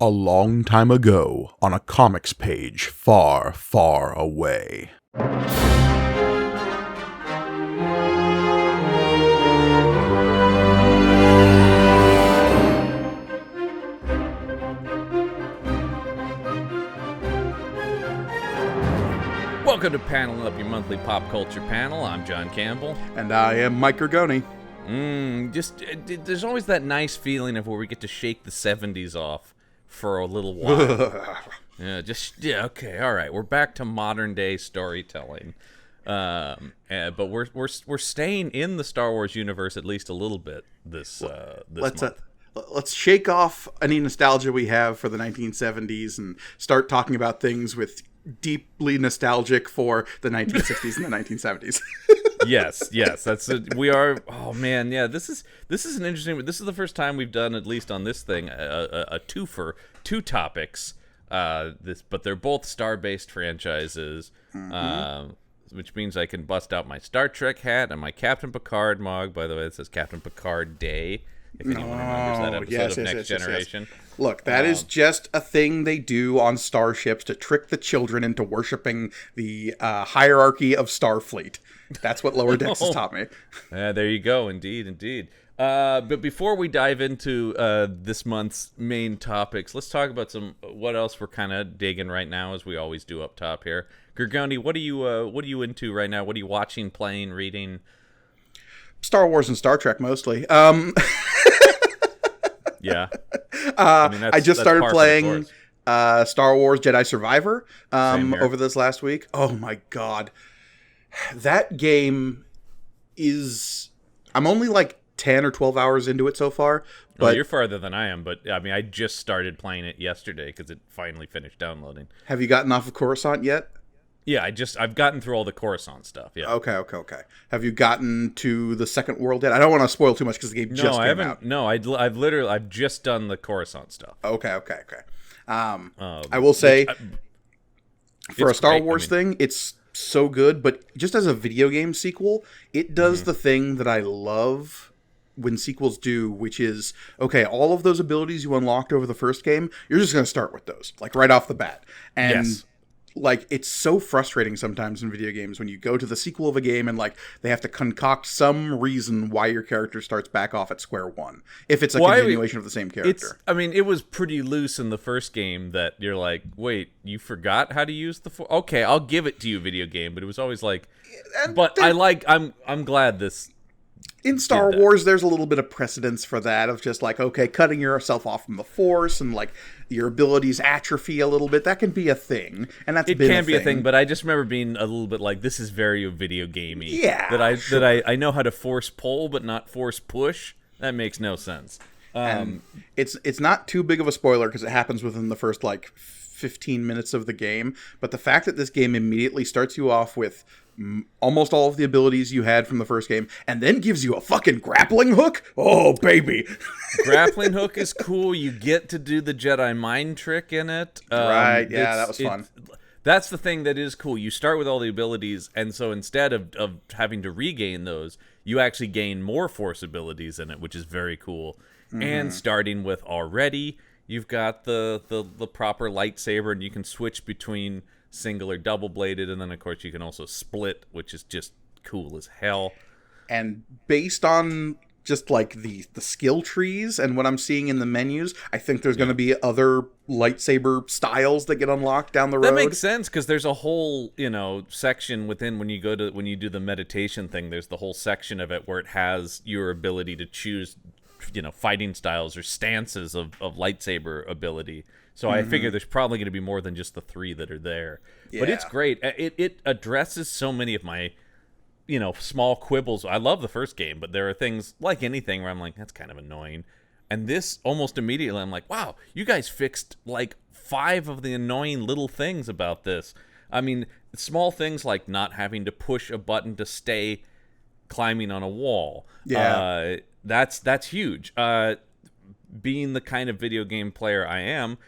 A long time ago, on a comics page far, far away. Welcome to Panel Up, your monthly pop culture panel. I'm John Campbell. And I am Mike Gergoni. There's always that nice feeling of where we get to shake the 70s off for a little while. Okay, all right. We're back to modern day storytelling. But we're staying in the Star Wars universe at least a little bit this month. Let's shake off any nostalgia we have for the 1970s and start talking about things with deeply nostalgic for the 1960s and the 1970s. Yes. That's it. We are. Oh man, yeah. This is an interesting. This is the first time we've done, at least on this thing, a twofer, two topics. But they're both Star-based franchises, which means I can bust out my Star Trek hat and my Captain Picard mug. By the way, it says Captain Picard Day. If anyone remembers that episode of Next Generation. Yes. Look, that is just a thing they do on starships to trick the children into worshiping the hierarchy of Starfleet. That's what Lower Decks has taught me. There you go. Indeed. But before we dive into this month's main topics, let's talk about what else we're kind of digging right now, as we always do up top here. Gergoni, what are you into right now? What are you watching, playing, reading? Star Wars and Star Trek mostly. Yeah. I just started playing Star Wars Jedi Survivor over this last week. Oh my god. That game is... I'm only like 10 or 12 hours into it so far. But you're farther than I am, but I just started playing it yesterday because it finally finished downloading. Have you gotten off of Coruscant yet? Yeah, I've gotten through all the Coruscant stuff. Yeah. Okay. Have you gotten to the second world yet? I don't want to spoil too much because the game just came out. No, I've just done the Coruscant stuff. Okay. I will say, for a Star Wars thing, it's so good. But just as a video game sequel, it does the thing that I love when sequels do, which is, okay, all of those abilities you unlocked over the first game, you're just going to start with those, like right off the bat. And yes. Like, it's so frustrating sometimes in video games when you go to the sequel of a game and, like, they have to concoct some reason why your character starts back off at square one. If it's a continuation of the same character. It was pretty loose in the first game that you're like, wait, you forgot how to use the Force? Okay, I'll give it to you, video game. But it was always like, I'm glad this... In Star Wars, there's a little bit of precedence for that, of just like, okay, cutting yourself off from the Force and like your abilities atrophy a little bit. That can be a thing, and it can be a thing. But I just remember being a little bit like, this is very video gamey. Yeah, that I know how to force pull, but not force push. That makes no sense. And it's not too big of a spoiler because it happens within the first like 15 minutes of the game. But the fact that this game immediately starts you off with almost all of the abilities you had from the first game, and then gives you a fucking grappling hook. Oh, baby. Grappling hook is cool. You get to do the Jedi mind trick in it. Right, yeah, that was fun. That's the thing that is cool. You start with all the abilities, and so instead of having to regain those, you actually gain more Force abilities in it, which is very cool. And starting with already, you've got the proper lightsaber, and you can switch between single or double bladed, and then of course you can also split, which is just cool as hell. And based on just like the skill trees and what I'm seeing in the menus, I think there's going to be other lightsaber styles that get unlocked down the road. That makes sense, because there's a whole section within when you do the meditation thing. There's the whole section of it where it has your ability to choose fighting styles or stances of lightsaber ability. So I figure there's probably going to be more than just the three that are there. Yeah. But it's great. It addresses so many of my, small quibbles. I love the first game, but there are things like anything where I'm like, that's kind of annoying. And this, almost immediately, I'm like, wow, you guys fixed like 5 of the annoying little things about this. I mean, small things like not having to push a button to stay climbing on a wall. Yeah. That's huge. Being the kind of video game player I am,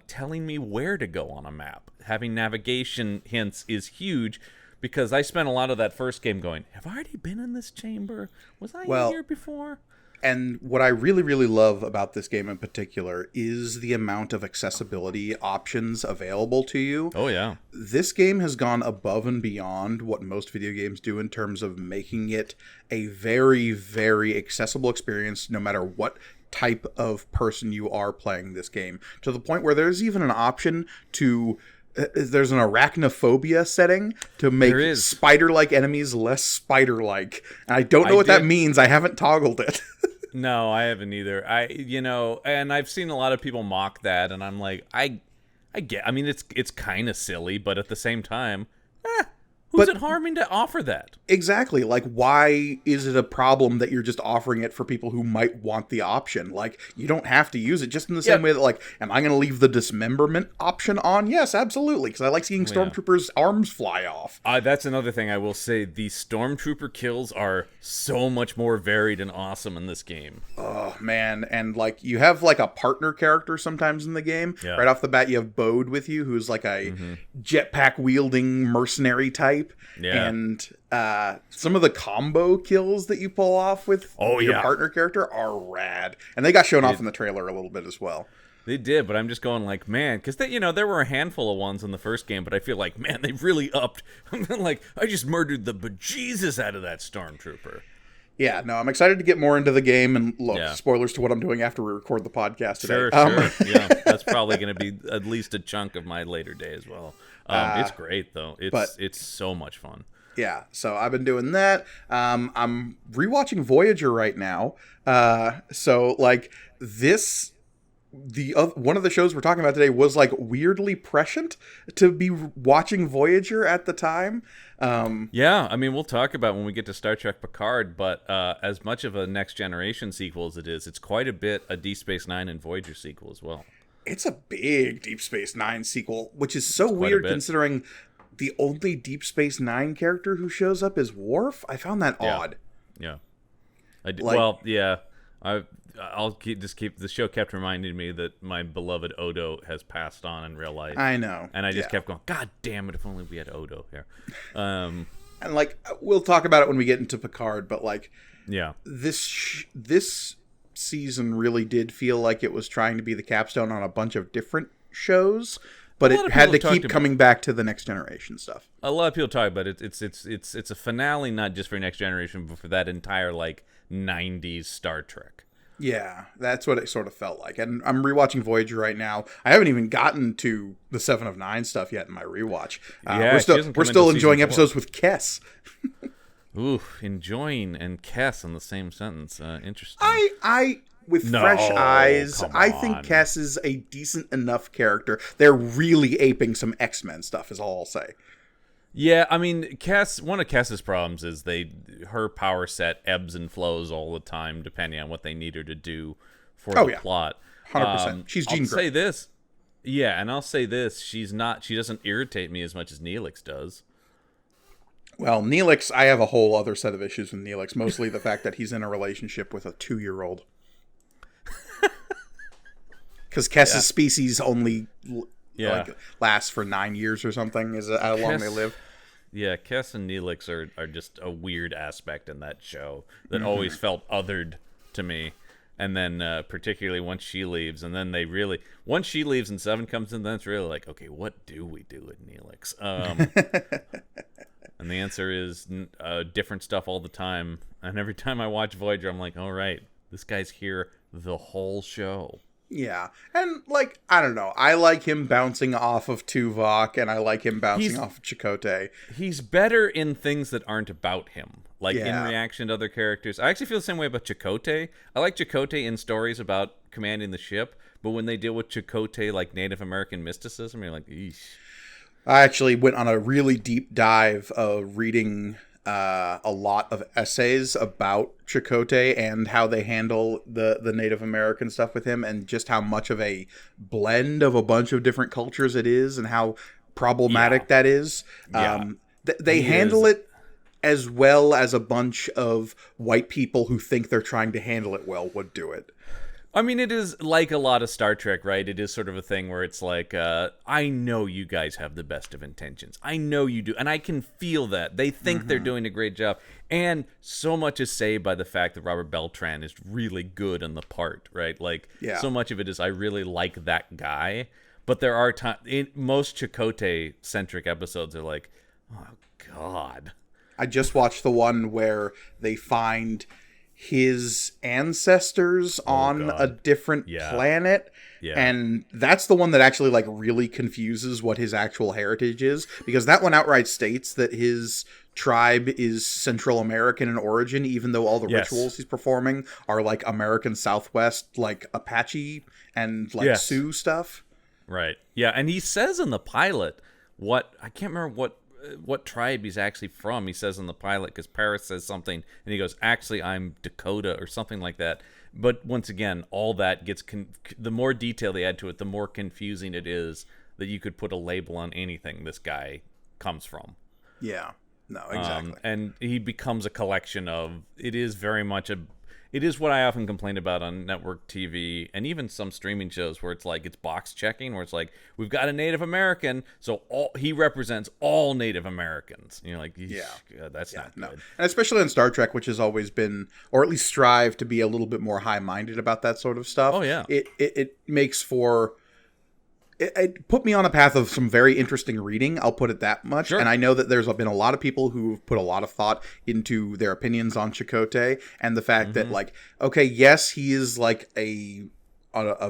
telling me where to go on a map, having navigation hints is huge, because I spent a lot of that first game going, have I already been in this chamber? Was I in here before? And what I really, really love about this game in particular is the amount of accessibility options available to you. Oh, yeah. This game has gone above and beyond what most video games do in terms of making it a very, very accessible experience, no matter what type of person you are playing this game, to the point where there's even an option to... There's an arachnophobia setting to make spider-like enemies less spider-like. And I don't know what that means. I haven't toggled it. No, I haven't either. And I've seen a lot of people mock that, and I'm like, I mean, it's kind of silly, but at the same time, who's it harming to offer that? Exactly. Like, why is it a problem that you're just offering it for people who might want the option? Like, you don't have to use it, just in the same way that, like, am I going to leave the dismemberment option on? Yes, absolutely, because I like seeing stormtroopers' arms fly off. That's another thing I will say. The stormtrooper kills are so much more varied and awesome in this game. Oh, man. And, like, you have, like, a partner character sometimes in the game. Yeah. Right off the bat, you have Bode with you, who's, like, a jetpack-wielding mercenary type. Yeah. And some of the combo kills that you pull off with your partner character are rad. And they got shown off in the trailer a little bit as well. They did, but I'm just going like, man, because there were a handful of ones in the first game, but I feel like, man, they've really upped. Like, I just murdered the bejesus out of that stormtrooper. Yeah, no, I'm excited to get more into the game, and look, spoilers to what I'm doing after we record the podcast today. Sure. Yeah, that's probably going to be at least a chunk of my later day as well. It's great, though. It's so much fun. Yeah, so I've been doing that. I'm rewatching Voyager right now. So, like, one of the shows we're talking about today was, like, weirdly prescient to be watching Voyager at the time. Yeah, I mean, we'll talk about when we get to Star Trek Picard, but as much of a Next Generation sequel as it is, it's quite a bit a Deep Space Nine and Voyager sequel as well. It's a big Deep Space Nine sequel, which is so weird considering the only Deep Space Nine character who shows up is Worf. I found that odd. Yeah. Well, yeah. I'll keep the show kept reminding me that my beloved Odo has passed on in real life. I know. And I just kept going, God damn it, if only we had Odo here. And, like, we'll talk about it when we get into Picard, but, like, this season really did feel like it was trying to be the capstone on a bunch of different shows, but it had to keep coming back to the Next Generation stuff. A lot of people talk about it. It's a finale not just for Next Generation, but for that entire, like, 90s Star Trek. Yeah, that's what it sort of felt like. And I'm rewatching Voyager right now. I haven't even gotten to the 7 of 9 stuff yet in my rewatch. We're still enjoying episodes with Kes. Ooh, enjoying and Kes in the same sentence. Interesting. Fresh eyes, I think Kes is a decent enough character. They're really aping some X-Men stuff, is all I'll say. Yeah, I mean, one of Kes's problems is her power set ebbs and flows all the time, depending on what they need her to do for the plot. 100%. She's Jean Grey. I'll say this. Yeah, and I'll say this. She doesn't irritate me as much as Neelix does. Well, Neelix, I have a whole other set of issues with Neelix, mostly the fact that he's in a relationship with a 2-year-old. Because Kes's species only lasts for 9 years or something, is how long they live. Yeah, Kes and Neelix are just a weird aspect in that show that always felt othered to me. And then particularly once she leaves, and then once she leaves and 7 comes in, then it's really like, okay, what do we do with Neelix? And the answer is different stuff all the time. And every time I watch Voyager, I'm like, all right, this guy's here the whole show. Yeah, and, like, I don't know. I like him bouncing off of Tuvok, and I like him bouncing off of Chakotay. He's better in things that aren't about him, like in reaction to other characters. I actually feel the same way about Chakotay. I like Chakotay in stories about commanding the ship, but when they deal with Chakotay, like Native American mysticism, you're like, eesh. I actually went on a really deep dive of reading a lot of essays about Chakotay and how they handle the Native American stuff with him, and just how much of a blend of a bunch of different cultures it is, and how problematic that is. They handle it as well as a bunch of white people who think they're trying to handle it well would do it. I mean, it is like a lot of Star Trek, right? It is sort of a thing where it's like, I know you guys have the best of intentions. I know you do. And I can feel that. They think they're doing a great job. And so much is saved by the fact that Robert Beltran is really good in the part, right? Like, so much of it is I really like that guy. But there are times, most Chakotay-centric episodes are like, oh, God. I just watched the one where they find his ancestors on a different planet. Yeah. And that's the one that actually like really confuses what his actual heritage is, because that one outright states that his tribe is Central American in origin, even though all the rituals he's performing are like American Southwest, like Apache and like Sioux stuff. Right. Yeah, and he says in the pilot I can't remember what tribe he's actually from. He says in the pilot, because Paris says something, and he goes, actually, I'm Dakota, or something like that. But once again, all that gets, the more detail they add to it, the more confusing it is that you could put a label on anything this guy comes from. Yeah, no, exactly. And he becomes a collection of, it is very much it is what I often complain about on network TV and even some streaming shows where it's like it's box checking, where it's like, we've got a Native American, so he represents all Native Americans. And you're like, God, that's not good. And especially in Star Trek, which has always been, or at least strive to be a little bit more high-minded about that sort of stuff. Oh, yeah. It makes for... It put me on a path of some very interesting reading, I'll put it that much. Sure. And I know that there's been a lot of people who've put a lot of thought into their opinions on Chakotay, and the fact that, like, okay, yes, he is like a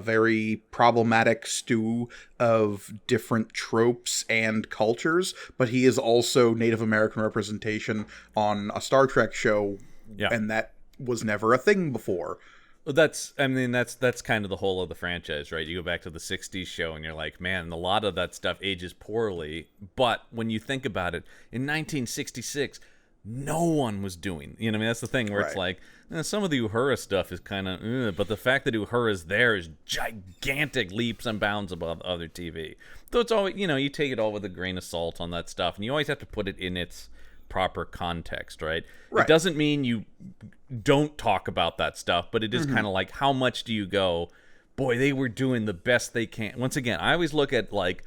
very problematic stew of different tropes and cultures, but he is also Native American representation on a Star Trek show, and that was never a thing before. That's kind of the whole of the franchise, right? You go back to the 60s show and you're like, man, a lot of that stuff ages poorly. But when you think about it, in 1966, no one was doing, I mean, that's the thing where it's like, some of the Uhura stuff is kind of, but the fact that Uhura's there is gigantic leaps and bounds above other TV. So it's always, you take it all with a grain of salt on that stuff, and you always have to put it in its proper context, right? It doesn't mean you don't talk about that stuff, but it is kind of like, how much do you go, boy, they were doing the best they can. Once again, I always look at, like,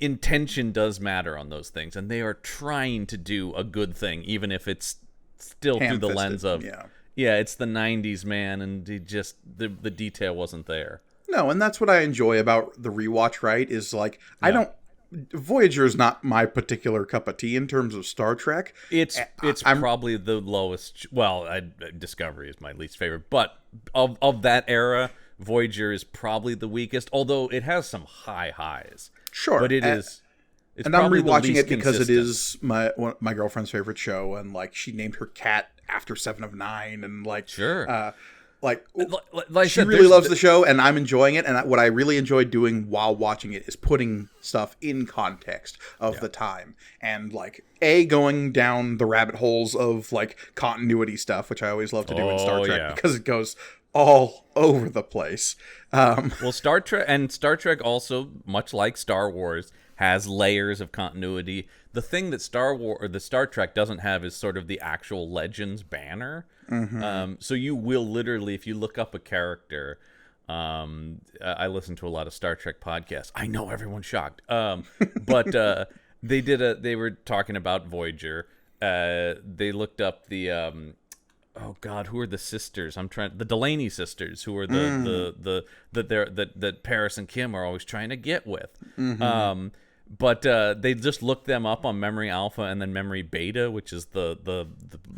intention does matter on those things, and they are trying to do a good thing, even if it's still through the lens of, it's the 90s, man, and the detail wasn't there. No, and that's what I enjoy about the rewatch, right? Is like, Voyager is not my particular cup of tea in terms of Star Trek. It's probably the lowest. Well, Discovery is my least favorite, but of that era, Voyager is probably the weakest. Although it has some high highs. Sure, but it's and I'm rewatching it because consistent. It is my girlfriend's favorite show, and like she named her cat after 7 of 9, and like she really loves the show, and I'm enjoying it. And what I really enjoyed doing while watching it is putting stuff in context of the time, and like going down the rabbit holes of like continuity stuff, which I always love to do in Star Trek because it goes all over the place. Well, Star Trek also, much like Star Wars, has layers of continuity. The thing that Star Trek doesn't have is sort of the actual Legends banner. So you will literally, if you look up a character, I listen to a lot of Star Trek podcasts. I know everyone's shocked. But they were talking about Voyager. They looked up the oh God, who are the sisters? The Delaney sisters, who are that Paris and Kim are always trying to get with. But they just looked them up on Memory Alpha and then Memory Beta, which is the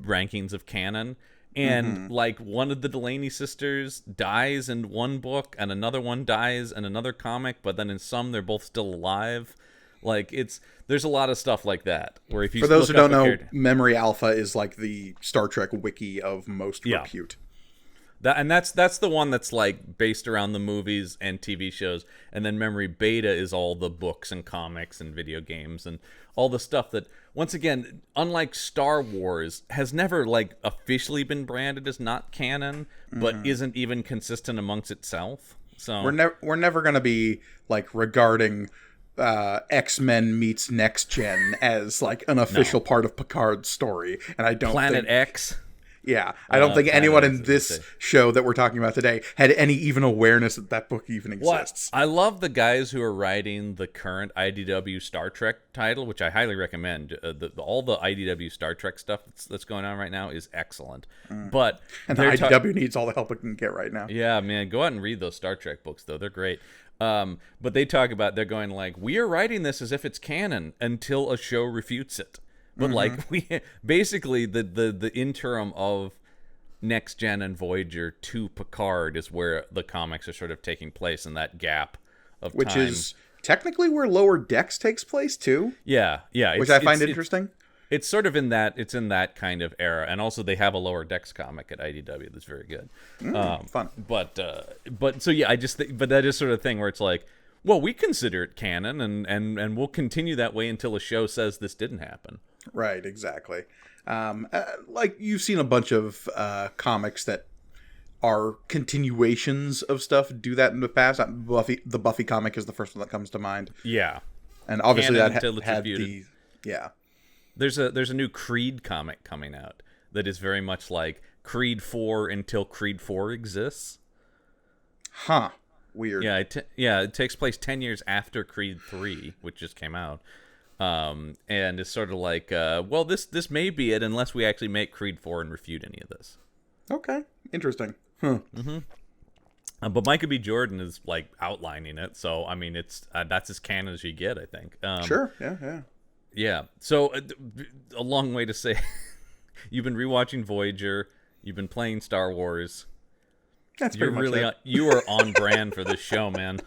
rankings of canon. And like one of the Delaney sisters dies in one book, and another one dies in another comic, but then in some they're both still alive. Like there's a lot of stuff like that. Where if you for those who don't know, Memory Alpha is like the Star Trek wiki of most repute. That's the one that's like based around the movies and TV shows, and then Memory Beta is all the books and comics and video games and all the stuff that, once again, unlike Star Wars, has never like officially been branded as not canon, but isn't even consistent amongst itself. So we're never gonna be like regarding X-Men meets Next Gen as like an official part of Picard's story, and I don't Planet think... X. Yeah, I don't think anyone in this say. show that we're talking about today had any even awareness that that book even exists. I love the guys who are writing the current IDW Star Trek title, which I highly recommend. All the IDW Star Trek stuff that's going on right now is excellent. But And the IDW needs all the help it can get right now. yeah, man, go out and read those Star Trek books, though. They're great. But they talk about, they're going like, we are writing this as if it's canon until a show refutes it. But like, we basically the interim of Next Gen and Voyager to Picard is where the comics are sort of taking place in that gap of Which time. is technically where Lower Decks takes place too. Yeah. Which I find interesting. It's sort of in that kind of era, and also they have a Lower Decks comic at IDW that's very good. Fun. But so yeah, I just think, but that is sort of thing where it's like, well, we consider it canon, and we'll continue that way until a show says this didn't happen. Right, exactly. Like you've seen a bunch of comics that are continuations of stuff do that in the past. The Buffy comic is the first one that comes to mind. Yeah, And obviously Canon that until it's had refuted. yeah. there's a new Creed comic coming out that is very much like Creed 4 until Creed 4 exists. Huh. Weird. Yeah, it takes place 10 years after Creed 3, which just came out. And it's sort of like, well, this may be it unless we actually make Creed 4 and refute any of this. Okay. Interesting. Huh. But Micah B. Jordan is like outlining it, so I mean, it's that's as canon as you get, I think. Sure. Yeah. Yeah. So a long way to say, you've been rewatching Voyager, you've been playing Star Wars. That's You're pretty much really it. you are on brand for this show, man.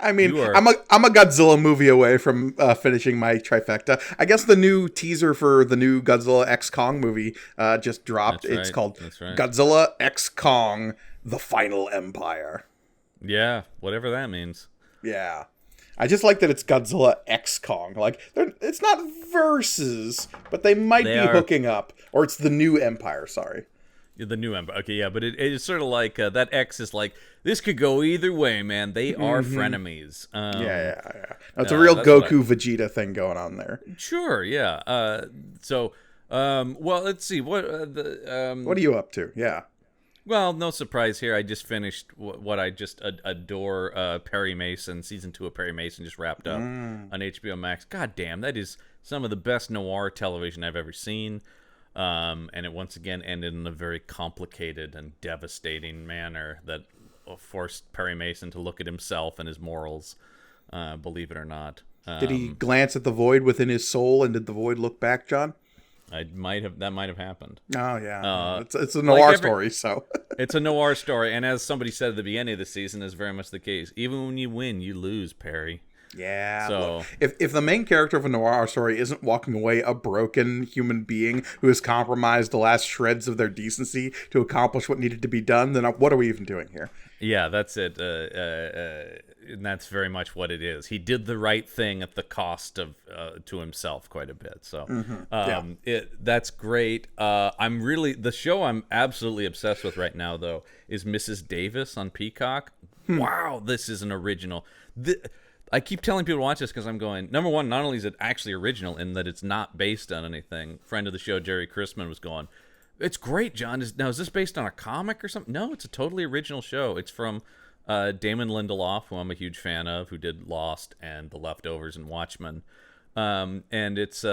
I mean, You are- I'm a Godzilla movie away from finishing my trifecta. I guess the new teaser for the new Godzilla X Kong movie just dropped. That's It's right, called that's right. Godzilla X Kong: The Final Empire. Yeah, whatever that means. Yeah. I just like that it's Godzilla X Kong. Like, it's not versus, but they might They be are. hooking up. Or it's the new Empire, sorry. The new Empire. Okay, yeah, but it is sort of like that X is like, this could go either way, man. They are frenemies. Yeah. No, it's a real that's what Goku Vegeta thing going on there. Sure, yeah. Well, let's see. What What are you up to? Yeah. Well, no surprise here. I just finished what I just adore. Perry Mason, season 2 of Perry Mason just wrapped up on HBO Max. God damn, that is some of the best noir television I've ever seen. And it once again ended in a very complicated and devastating manner that forced Perry Mason to look at himself and his morals, believe it or not. Did he glance at the void within his soul, and did the void look back, John? That might have happened. Oh, yeah. It's a noir story, so. It's a noir story, and as somebody said at the beginning of the season, is very much the case. Even when you win, you lose, Perry. Yeah. So- Look, if the main character of a noir story isn't walking away a broken human being who has compromised the last shreds of their decency to accomplish what needed to be done, then what are we even doing here? Yeah, that's it. And that's very much what it is. He did the right thing at the cost of to himself quite a bit. So that's great. The show I'm absolutely obsessed with right now, though, is Mrs. Davis on Peacock. Wow, this is an original. I keep telling people to watch this because I'm going, number one, not only is it actually original in that it's not based on anything. Friend of the show, Jerry Chrisman, was going, it's great, John. Is this based on a comic or something? No, it's a totally original show. It's from Damon Lindelof, who I'm a huge fan of, who did Lost and The Leftovers and Watchmen. And it's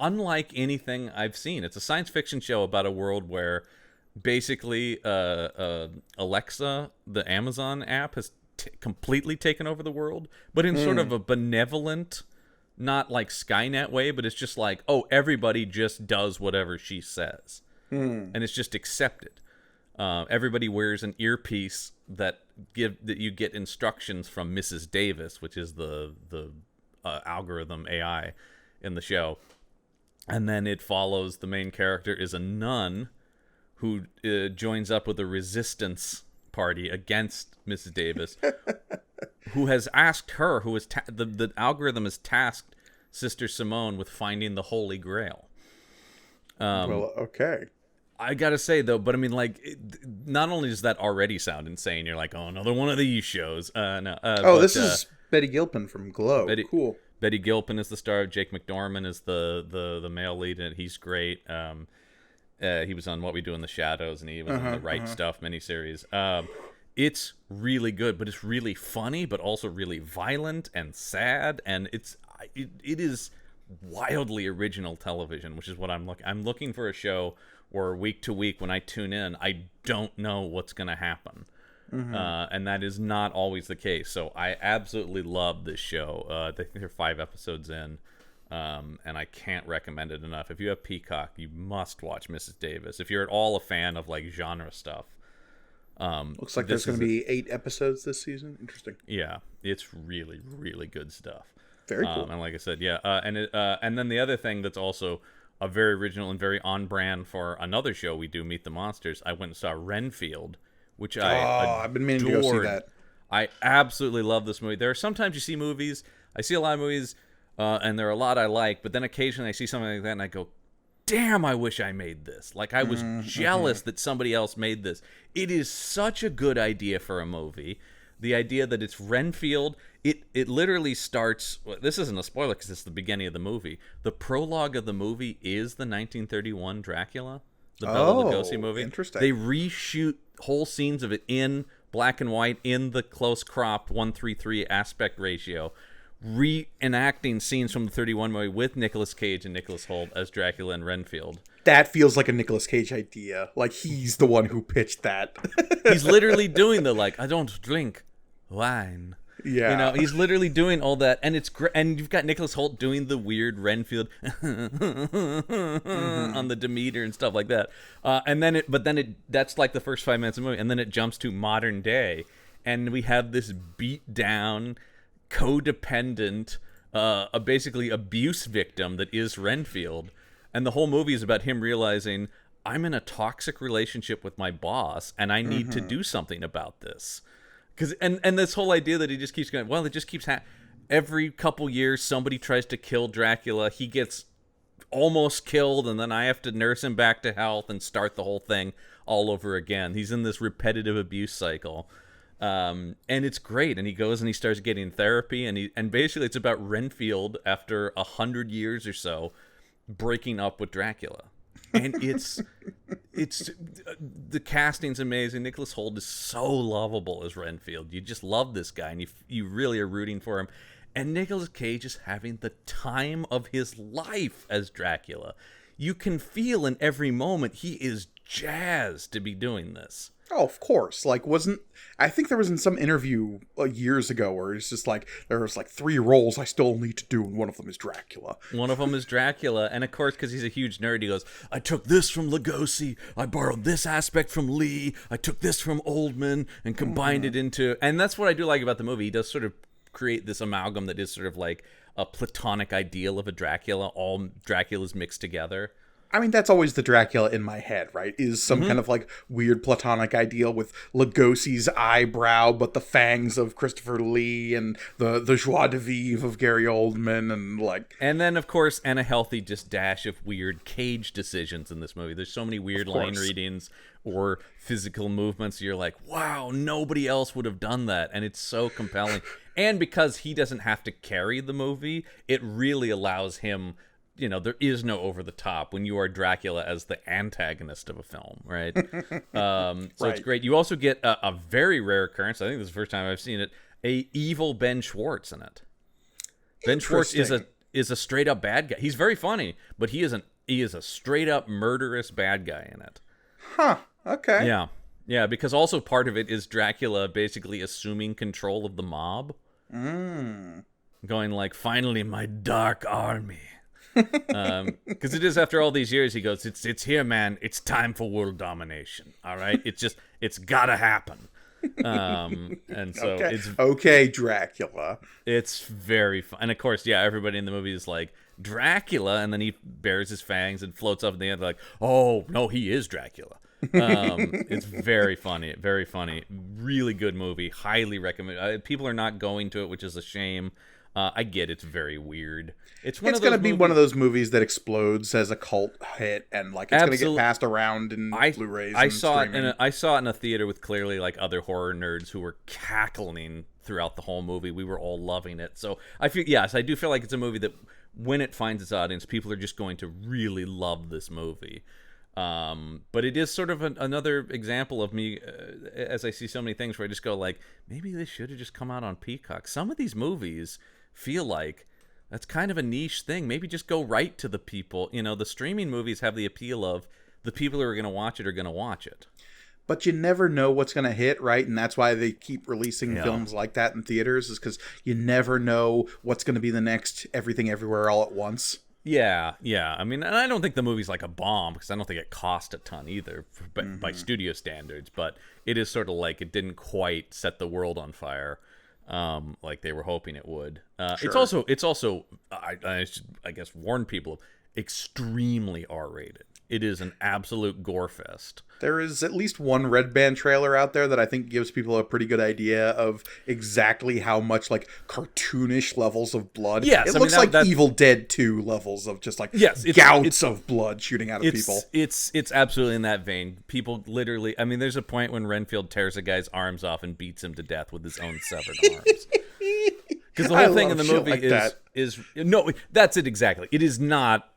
unlike anything I've seen. It's a science fiction show about a world where basically Alexa, the Amazon app, has completely taken over the world, but in sort of a benevolent, not like Skynet way, but it's just like, oh, everybody just does whatever she says, and it's just accepted. Everybody wears an earpiece that you get instructions from Mrs. Davis, which is the algorithm AI in the show, and then it follows the main character is a nun who joins up with a resistance party against Mrs. Davis, who has asked her, the algorithm has tasked Sister Simone with finding the Holy Grail. Well, okay. I gotta say though, but I mean, like, not only does that already sound insane, you're like, oh, another one of these shows. This is Betty Gilpin from Glow. Cool. Betty Gilpin is the star. Jake McDorman is the male lead, and he's great. He was on What We Do in the Shadows, and he was in the Right Stuff miniseries. It's really good, but it's really funny, but also really violent and sad, and it is wildly original television, which is what I'm looking. I'm looking for a show where week to week, when I tune in, I don't know what's going to happen, and that is not always the case. So I absolutely love this show. I think they're 5 episodes in. And I can't recommend it enough. If you have Peacock, you must watch Mrs. Davis. If you're at all a fan of like genre stuff, looks like there's going to be 8 episodes this season. Interesting. Yeah, it's really, really good stuff. Very cool. And like I said, yeah, and then the other thing that's also a very original and very on brand for another show we do, Meet the Monsters. I went and saw Renfield, which I've been meaning to go see that. I absolutely love this movie. There are sometimes you see movies. I see a lot of movies. And there are a lot I like, but then occasionally I see something like that and I go, damn, I wish I made this. Like, I was jealous that somebody else made this. It is such a good idea for a movie. The idea that it's Renfield, it literally starts, well, this isn't a spoiler because it's the beginning of the movie. The prologue of the movie is the 1931 Dracula, the Bela Lugosi movie. Interesting. They reshoot whole scenes of it in black and white in the close cropped 1:3:3 aspect ratio, reenacting scenes from the 31 movie with Nicolas Cage and Nicholas Hoult as Dracula and Renfield. That feels like a Nicolas Cage idea. Like, he's the one who pitched that. He's literally doing the, like, I don't drink wine. Yeah. You know, he's literally doing all that, and it's great. And you've got Nicholas Hoult doing the weird Renfield on the Demeter and stuff like that. That's like the first 5 minutes of the movie, and then it jumps to modern day, and we have this beat down, codependent, basically abuse victim that is Renfield, and the whole movie is about him realizing, I'm in a toxic relationship with my boss and I need to do something about this. And this whole idea that he just keeps going, well, it just keeps every couple years somebody tries to kill Dracula, he gets almost killed, and then I have to nurse him back to health and start the whole thing all over again. He's in this repetitive abuse cycle. And it's great, and he goes and he starts getting therapy, and basically it's about Renfield after 100 years or so breaking up with Dracula, and it's the casting's amazing. Nicholas Hoult is so lovable as Renfield. You just love this guy, and you really are rooting for him. And Nicolas Cage is having the time of his life as Dracula. You can feel in every moment he is jazzed to be doing this. Oh, of course. Like, I think there was in some interview years ago where it's just like, there was like 3 roles I still need to do, and one of them is Dracula. One of them is Dracula, and of course, because he's a huge nerd, he goes, I took this from Lugosi, I borrowed this aspect from Lee, I took this from Oldman, and combined it into... And that's what I do like about the movie. He does sort of create this amalgam that is sort of like a platonic ideal of a Dracula, all Draculas mixed together. I mean, that's always the Dracula in my head, right? Is some kind of like weird platonic ideal with Lugosi's eyebrow, but the fangs of Christopher Lee and the joie de vivre of Gary Oldman, and like... And then, of course, and a healthy just dash of weird Cage decisions in this movie. There's so many weird line readings or physical movements. You're like, wow, nobody else would have done that. And it's so compelling. And because he doesn't have to carry the movie, it really allows him... You know, there is no over the top when you are Dracula as the antagonist of a film, right? It's great. You also get a very rare occurrence. I think this is the first time I've seen it. A evil Ben Schwartz in it. Ben Schwartz is a straight up bad guy. He's very funny, but he is a straight up murderous bad guy in it. Huh. Okay. Yeah. Because also part of it is Dracula basically assuming control of the mob, going like, finally, my dark army. Because it is, after all these years, he goes, it's here, man. It's time for world domination. All right, it's gotta happen. And so it's Dracula. It's very fun, and of course, yeah, everybody in the movie is like Dracula, and then he bares his fangs and floats up in the air. They're like, oh no, he is Dracula. It's very funny, really good movie. Highly recommend. People are not going to it, which is a shame. I get it's very weird. It's going to be one of those movies that explodes as a cult hit, and like it's going to get passed around in Blu-rays. I saw it in a theater with clearly like other horror nerds who were cackling throughout the whole movie. We were all loving it. So I do feel like it's a movie that when it finds its audience, people are just going to really love this movie. But it is sort of another example of me, as I see so many things where I just go like, maybe they should have just come out on Peacock. Some of these movies feel like that's kind of a niche thing. Maybe just go right to the people. You know, the streaming movies have the appeal of the people who are going to watch it are going to watch it. But you never know what's going to hit, right? And that's why they keep releasing films like that in theaters, is because you never know what's going to be the next Everything Everywhere All at Once. Yeah. I mean, and I don't think the movie's like a bomb, because I don't think it cost a ton either by studio standards. But it is sort of like it didn't quite set the world on fire like they were hoping it would. Sure. It's also I should, I guess, warn people, extremely R-rated. It is an absolute gore fest. There is at least one Red Band trailer out there that I think gives people a pretty good idea of exactly how much like cartoonish levels of blood. Yes, it looks like Evil Dead 2 levels of just like gouts of blood shooting out of people. It's absolutely in that vein. People literally, I mean, there's a point when Renfield tears a guy's arms off and beats him to death with his own severed arms. Because the whole thing in the movie is no, that's it exactly. It is not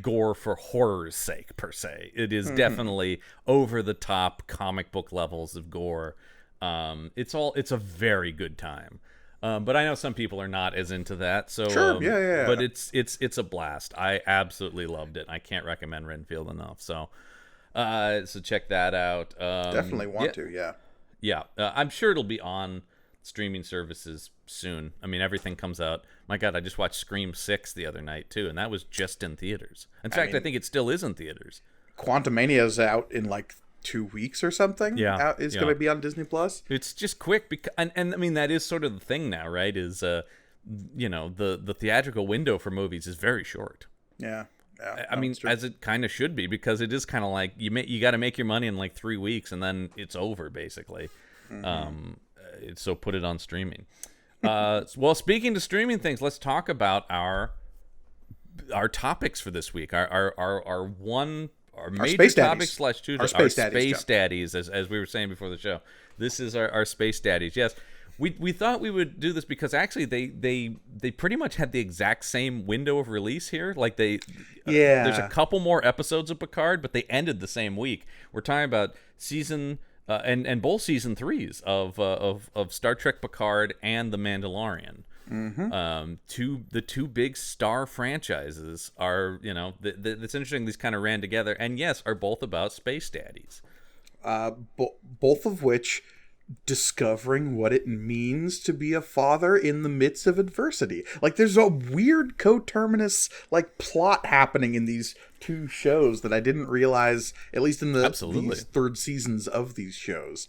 gore for horror's sake per se. It is definitely over the top comic book levels of gore. It's a very good time. But I know some people are not as into that. So sure, yeah. But it's a blast. I absolutely loved it. I can't recommend Renfield enough. So check that out. Definitely want to. Yeah. Yeah. I'm sure it'll be on streaming services soon. I mean, everything comes out. My God, I just watched Scream 6 the other night too, and that was just in theaters. In fact, I think it still is in theaters. Quantumania's out in like 2 weeks or something. Yeah, it's going to be on Disney Plus. It's just quick because, and I mean, that is sort of the thing now, right? Is you know, the theatrical window for movies is very short. Yeah. I mean, as it kind of should be, because it is kind of like you got to make your money in like 3 weeks, and then it's over basically. So put it on streaming. Well, speaking to streaming things, let's talk about our topics for this week. Our major topics / two. Our space daddies, as we were saying before the show. This is our space daddies. Yes, we thought we would do this because actually they pretty much had the exact same window of release here. Like there's a couple more episodes of Picard, but they ended the same week. We're talking about season. And both season 3s of Star Trek Picard and The Mandalorian. The two big star franchises are, you know, it's interesting these kind of ran together, and yes, are both about space daddies. Both of which discovering what it means to be a father in the midst of adversity. Like, there's a weird coterminous like plot happening in these two shows that I didn't realize, at least in these third seasons of these shows.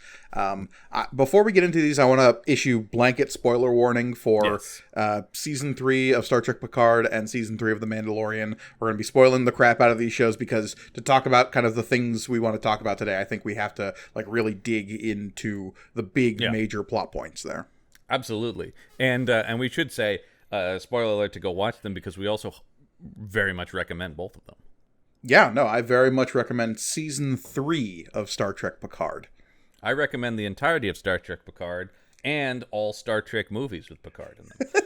Before we get into these, I want to issue blanket spoiler warning for season 3 of Star Trek Picard and season 3 of The Mandalorian. We're going to be spoiling the crap out of these shows because to talk about kind of the things we want to talk about today, I think we have to like really dig into the big major plot points there. Absolutely. And we should say, spoiler alert, to go watch them, because we also very much recommend both of them. Yeah, no, I very much recommend season 3 of Star Trek Picard. I recommend the entirety of Star Trek Picard and all Star Trek movies with Picard in them.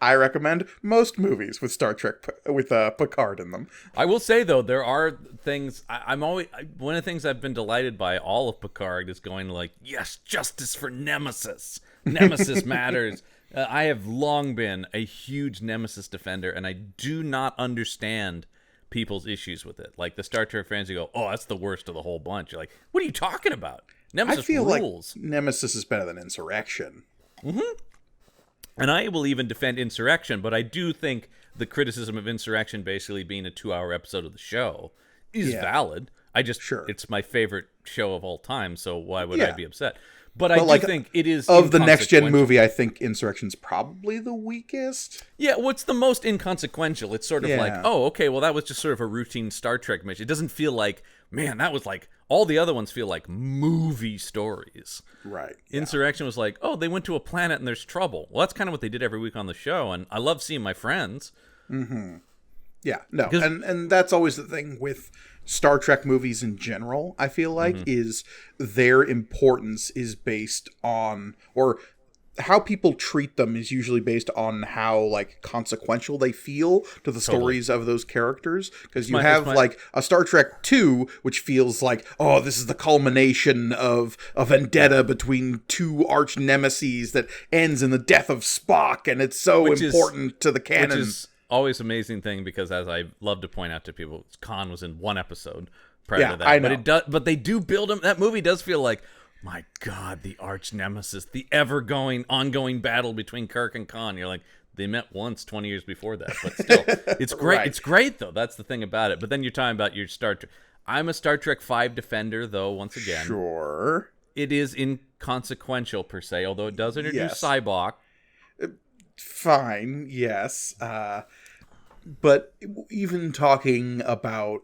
I recommend most movies with Star Trek with Picard in them. I will say though, there are things one of the things I've been delighted by all of Picard is going like, yes, justice for Nemesis. Nemesis matters. I have long been a huge Nemesis defender, and I do not understand people's issues with it. Like the Star Trek fans who go, oh, that's the worst of the whole bunch. You're like, what are you talking about? Nemesis rules. Like Nemesis is better than Insurrection. And I will even defend Insurrection, but I do think the criticism of Insurrection basically being a 2-hour episode of the show is valid. It's my favorite show of all time, so why would I be upset? But I do think it is of the next gen movie. I think Insurrection's probably the weakest. Yeah, what's the most inconsequential? It's sort of like, oh, okay, well, that was just sort of a routine Star Trek mission. It doesn't feel like, man, that was like all the other ones feel like movie stories. Right. Yeah. Insurrection was like, oh, they went to a planet and there's trouble. Well, that's kind of what they did every week on the show, and I love seeing my friends. Yeah, no, and that's always the thing with Star Trek movies in general, I feel like, is their importance is based on, or how people treat them is usually based on how like consequential they feel to the stories of those characters. Because you have like a Star Trek 2, which feels like, oh, this is the culmination of a vendetta between two arch nemeses that ends in the death of Spock, and it's so important to the canon. Which is always an amazing thing, because as I love to point out to people, Khan was in one episode prior to that. I know. But they do build him. That movie does feel like, my God, the arch nemesis, the ongoing battle between Kirk and Khan. You're like, they met once 20 years before that, but still, it's great. Right. It's great, though. That's the thing about it. But then you're talking about your Star Trek. I'm a Star Trek V defender, though, once again. Sure. It is inconsequential, per se, although it does introduce Sybok. Fine, yes. But even talking about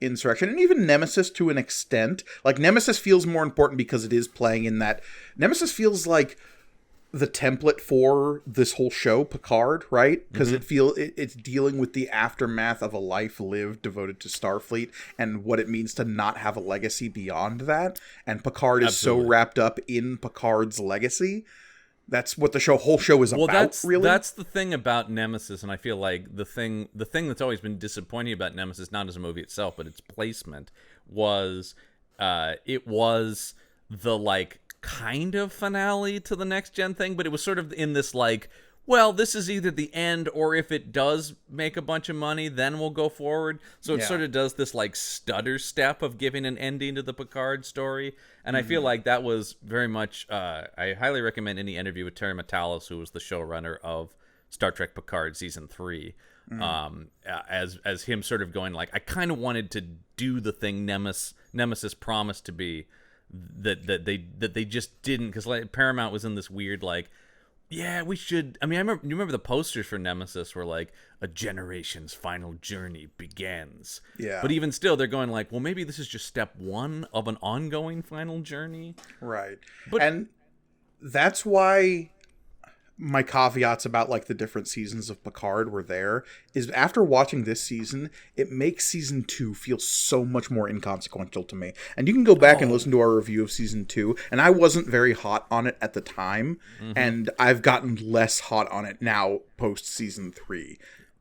Insurrection, and even Nemesis to an extent, like Nemesis feels more important because it is playing in that. Nemesis feels like the template for this whole show, Picard, right? Because it's dealing with the aftermath of a life lived devoted to Starfleet and what it means to not have a legacy beyond that. And Picard is so wrapped up in Picard's legacy. That's what the whole show is about, really. That's the thing about Nemesis, and I feel like the thing that's always been disappointing about Nemesis, not as a movie itself, but its placement, was it was the, like, kind of finale to the Next Gen thing, but it was sort of in this, like, well, this is either the end, or if it does make a bunch of money, then we'll go forward. So it sort of does this, like, stutter step of giving an ending to the Picard story. And I feel like that was very much, I highly recommend any interview with Terry Matalas, who was the showrunner of Star Trek Picard Season 3, as him sort of going, like, I kind of wanted to do the thing Nemesis promised to be, that they just didn't, because like, Paramount was in this weird, like, yeah, we should. I mean, you remember the posters for Nemesis were like, a generation's final journey begins. Yeah. But even still, they're going like, well, maybe this is just step one of an ongoing final journey. Right. And that's why my caveats about like the different seasons of Picard were there, is after watching this season, it makes season 2 feel so much more inconsequential to me. And you can go back and listen to our review of season 2, and I wasn't very hot on it at the time, and I've gotten less hot on it now post season 3.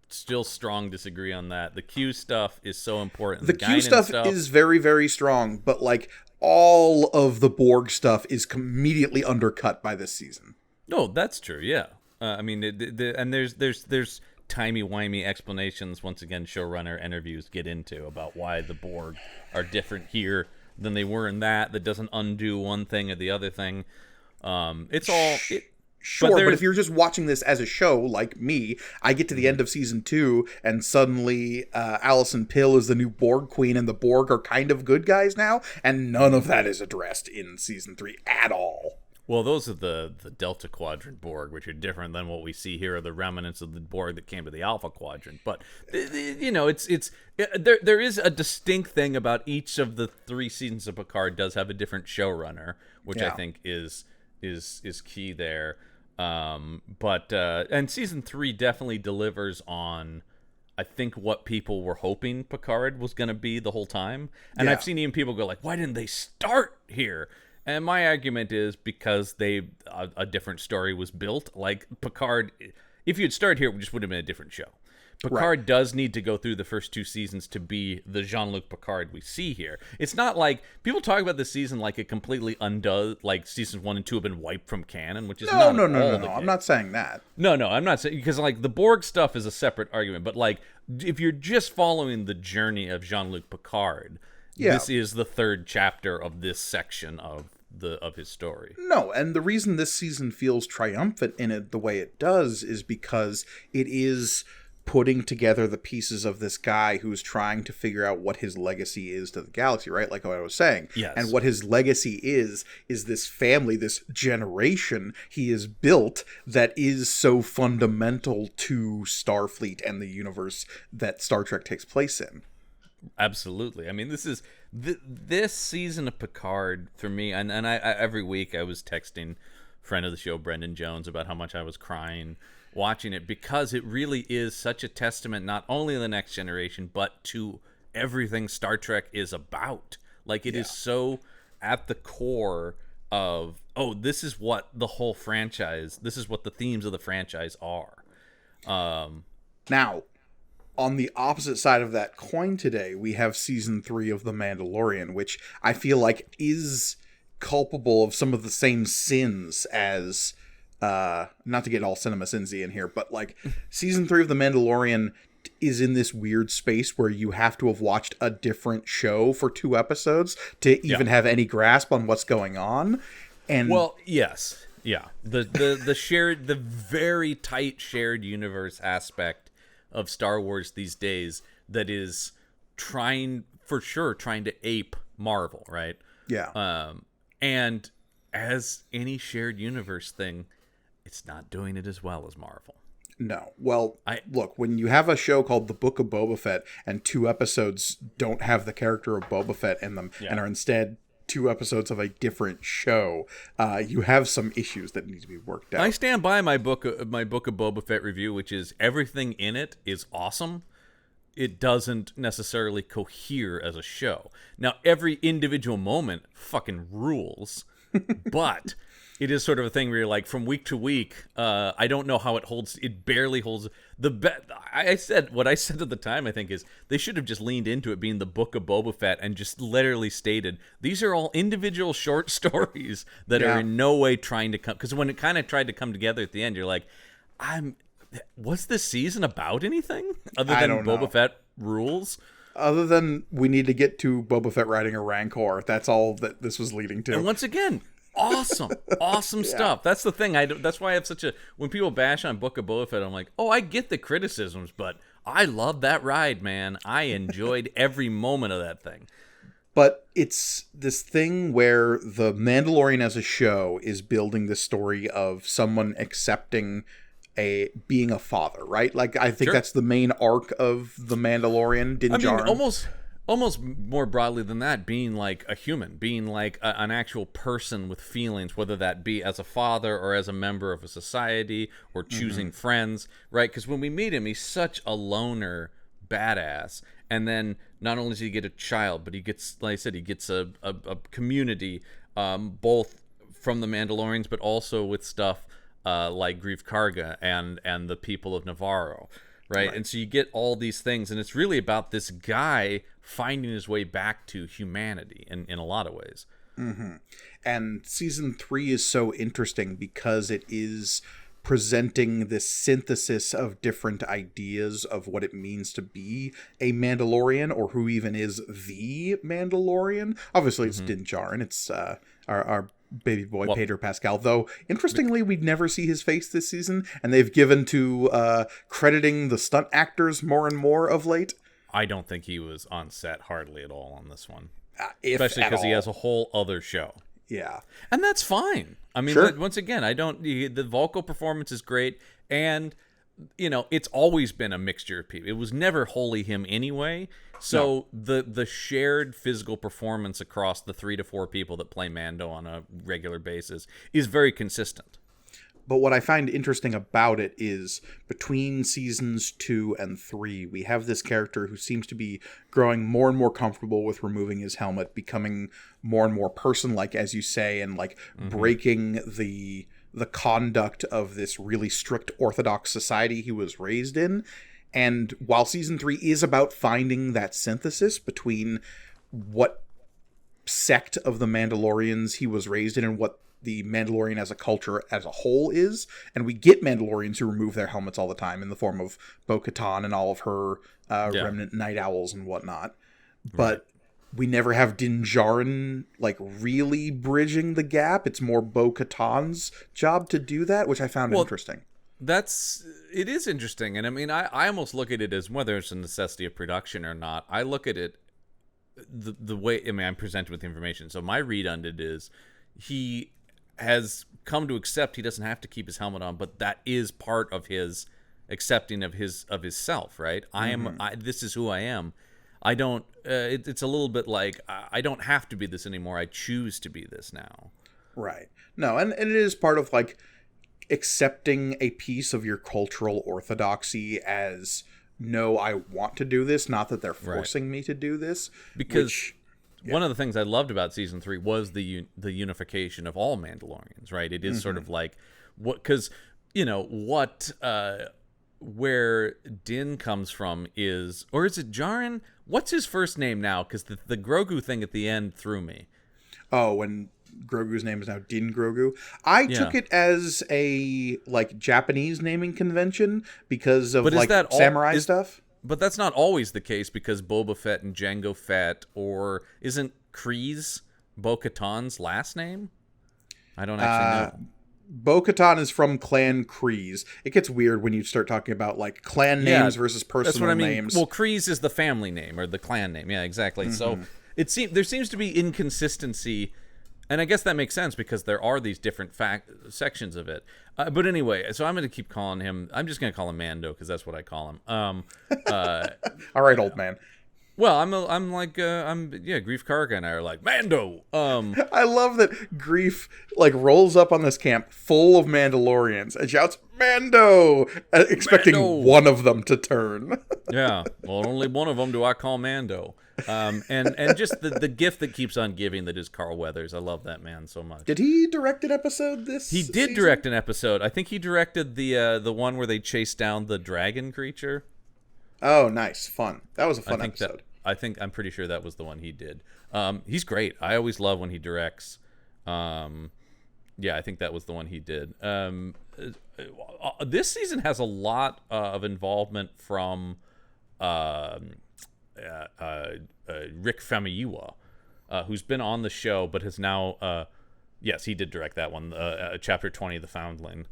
Still strong disagree on that. The Q stuff is so important. The Q stuff is very, very strong, but like all of the Borg stuff is immediately undercut by this season. Oh, that's true. Yeah, I mean, and there's timey-wimey explanations. Once again, showrunner interviews get into about why the Borg are different here than they were in that. That doesn't undo one thing or the other thing. It's all sure, but if you're just watching this as a show, like me, I get to the end of season 2, and suddenly Alison Pill is the new Borg queen, and the Borg are kind of good guys now, and none of that is addressed in season 3 at all. Well, those are the Delta Quadrant Borg, which are different than what we see here, are the remnants of the Borg that came to the Alpha Quadrant. But you know, there is a distinct thing about each of the 3 seasons of Picard does have a different showrunner, which I think is key there. And season 3 definitely delivers on, I think, what people were hoping Picard was going to be the whole time. And I've seen even people go like, why didn't they start here? And my argument is because a different story was built. Like Picard, if you'd started here, it just would have been a different show. Picard does need to go through the first 2 seasons to be the Jean-Luc Picard we see here. It's not like people talk about this season like it completely undoes, like seasons 1 and 2 have been wiped from canon, which is no. I'm not saying that. No, I'm not saying, because like the Borg stuff is a separate argument. But like if you're just following the journey of Jean-Luc Picard, this is the 3rd chapter of this section of his story. No, and the reason this season feels triumphant in it the way it does is because it is putting together the pieces of this guy who's trying to figure out what his legacy is to the galaxy, right? Like what I was saying. Yes. And what his legacy is this family, this generation he has built that is so fundamental to Starfleet and the universe that Star Trek takes place in. Absolutely. I mean, this is this season of Picard for me, and I every week I was texting friend of the show Brendan Jones about how much I was crying watching it, because it really is such a testament not only to the Next Generation but to everything Star Trek is about. Like it is so at the core of, oh, this is what the whole franchise, this is what the themes of the franchise are. Now, on the opposite side of that coin today, we have season 3 of The Mandalorian, which I feel like is culpable of some of the same sins as, not to get all Cinema Sinsy in here, but like season 3 of The Mandalorian is in this weird space where you have to have watched a different show for 2 episodes to even have any grasp on what's going on. And well, yes. Yeah. The shared, the very tight shared universe aspect of Star Wars these days that is trying to ape Marvel, right? Yeah. And as any shared universe thing, it's not doing it as well as Marvel. No. Well, look, when you have a show called The Book of Boba Fett and 2 episodes don't have the character of Boba Fett in them and are instead 2 episodes of a different show, you have some issues that need to be worked out. I stand by my book of Boba Fett review, which is everything in it is awesome. It doesn't necessarily cohere as a show. Now, every individual moment fucking rules, but it is sort of a thing where you're like, from week to week, I don't know how it holds. It barely holds. I said what I said at the time, I think, is they should have just leaned into it being the Book of Boba Fett and just literally stated, these are all individual short stories that are in no way trying to come. Because when it kind of tried to come together at the end, you're like, was this season about anything other than Boba Fett rules? Other than we need to get to Boba Fett riding a Rancor. That's all that this was leading to. And once again, awesome stuff. That's the thing. That's why I have such a, when people bash on Book of Boba Fett, I'm like, oh, I get the criticisms, but I love that ride, man. I enjoyed every moment of that thing. But it's this thing where The Mandalorian as a show is building the story of someone accepting being a father, right? Like, I think that's the main arc of The Mandalorian. Din Djarin. Almost more broadly than that, being like a human, being like an actual person with feelings, whether that be as a father or as a member of a society or choosing friends, right? Because when we meet him, he's such a loner badass. And then not only does he get a child, but he gets, like I said, he gets a community, both from the Mandalorians, but also with stuff like Greef Karga and the people of Navarro. Right? And so you get all these things, and it's really about this guy finding his way back to humanity in a lot of ways. And season 3 is so interesting because it is presenting this synthesis of different ideas of what it means to be a Mandalorian, or who even is the Mandalorian. Obviously, it's Din Djarin. It's our baby boy, Pedro Pascal, though interestingly we'd never see his face this season, and they've given to crediting the stunt actors more and more of late. I don't think he was on set hardly at all on this one, especially because he has a whole other show. Yeah, and that's fine. I mean, once again, the vocal performance is great, and it's always been a mixture of people. It was never wholly him anyway. So the shared physical performance across the 3 to 4 people that play Mando on a regular basis is very consistent. But what I find interesting about it is between seasons 2 and 3, we have this character who seems to be growing more and more comfortable with removing his helmet, becoming more and more person-like, as you say, and like breaking the conduct of this really strict Orthodox society he was raised in. And while season 3 is about finding that synthesis between what sect of the Mandalorians he was raised in and what the Mandalorian as a culture as a whole is, and we get Mandalorians who remove their helmets all the time in the form of Bo-Katan and all of her remnant night owls and whatnot. But we never have Din Djarin like really bridging the gap. It's more Bo-Katan's job to do that, which I found interesting. It is interesting, and I mean, I almost look at it as whether it's a necessity of production or not. I look at it the way, I mean, I'm presented with information. So my read on it is he has come to accept he doesn't have to keep his helmet on, but that is part of his accepting of his self, right? This is who I am. I don't. It's a little bit like I don't have to be this anymore. I choose to be this now. Right. No, and it is part of like accepting a piece of your cultural orthodoxy as, no, I want to do this, not that they're forcing me to do this. Because one of the things I loved about season 3 was the unification of all Mandalorians, right? It is sort of like because where Din comes from is, or is it Djarin? What's his first name now? Because the Grogu thing at the end threw me. Oh, when Grogu's name is now Din Grogu. I took it as a Japanese naming convention because of samurai stuff. But that's not always the case, because Boba Fett and Jango Fett, or isn't Kryze Bo-Katan's last name? I don't actually know. Bo-Katan is from Clan Kryze. It gets weird when you start talking about clan names versus personal that's what I mean. names. Well, Kryze is the family name or the clan name. Yeah, exactly. So there seems to be inconsistency, and I guess that makes sense because there are these different sections of it. But anyway, so I'm going to keep calling him. I'm just going to call him Mando because that's what I call him. All right, old man. Well, Grief Karga and I are like, Mando. I love that Grief rolls up on this camp full of Mandalorians and shouts Mando, expecting one of them to turn. Yeah, well, only one of them do I call Mando. And just the gift that keeps on giving, that is Carl Weathers. I love that man so much. Did he direct an episode this He did season? direct an episode. I think he directed the one where they chased down the dragon creature. Oh, nice. Fun. That was a fun episode. I'm pretty sure that was the one he did. He's great. I always love when he directs. Yeah, I think that was the one he did. This season has a lot of involvement from Rick Famuyiwa, who's been on the show but has now yes, he did direct that one, chapter 20, The Foundling.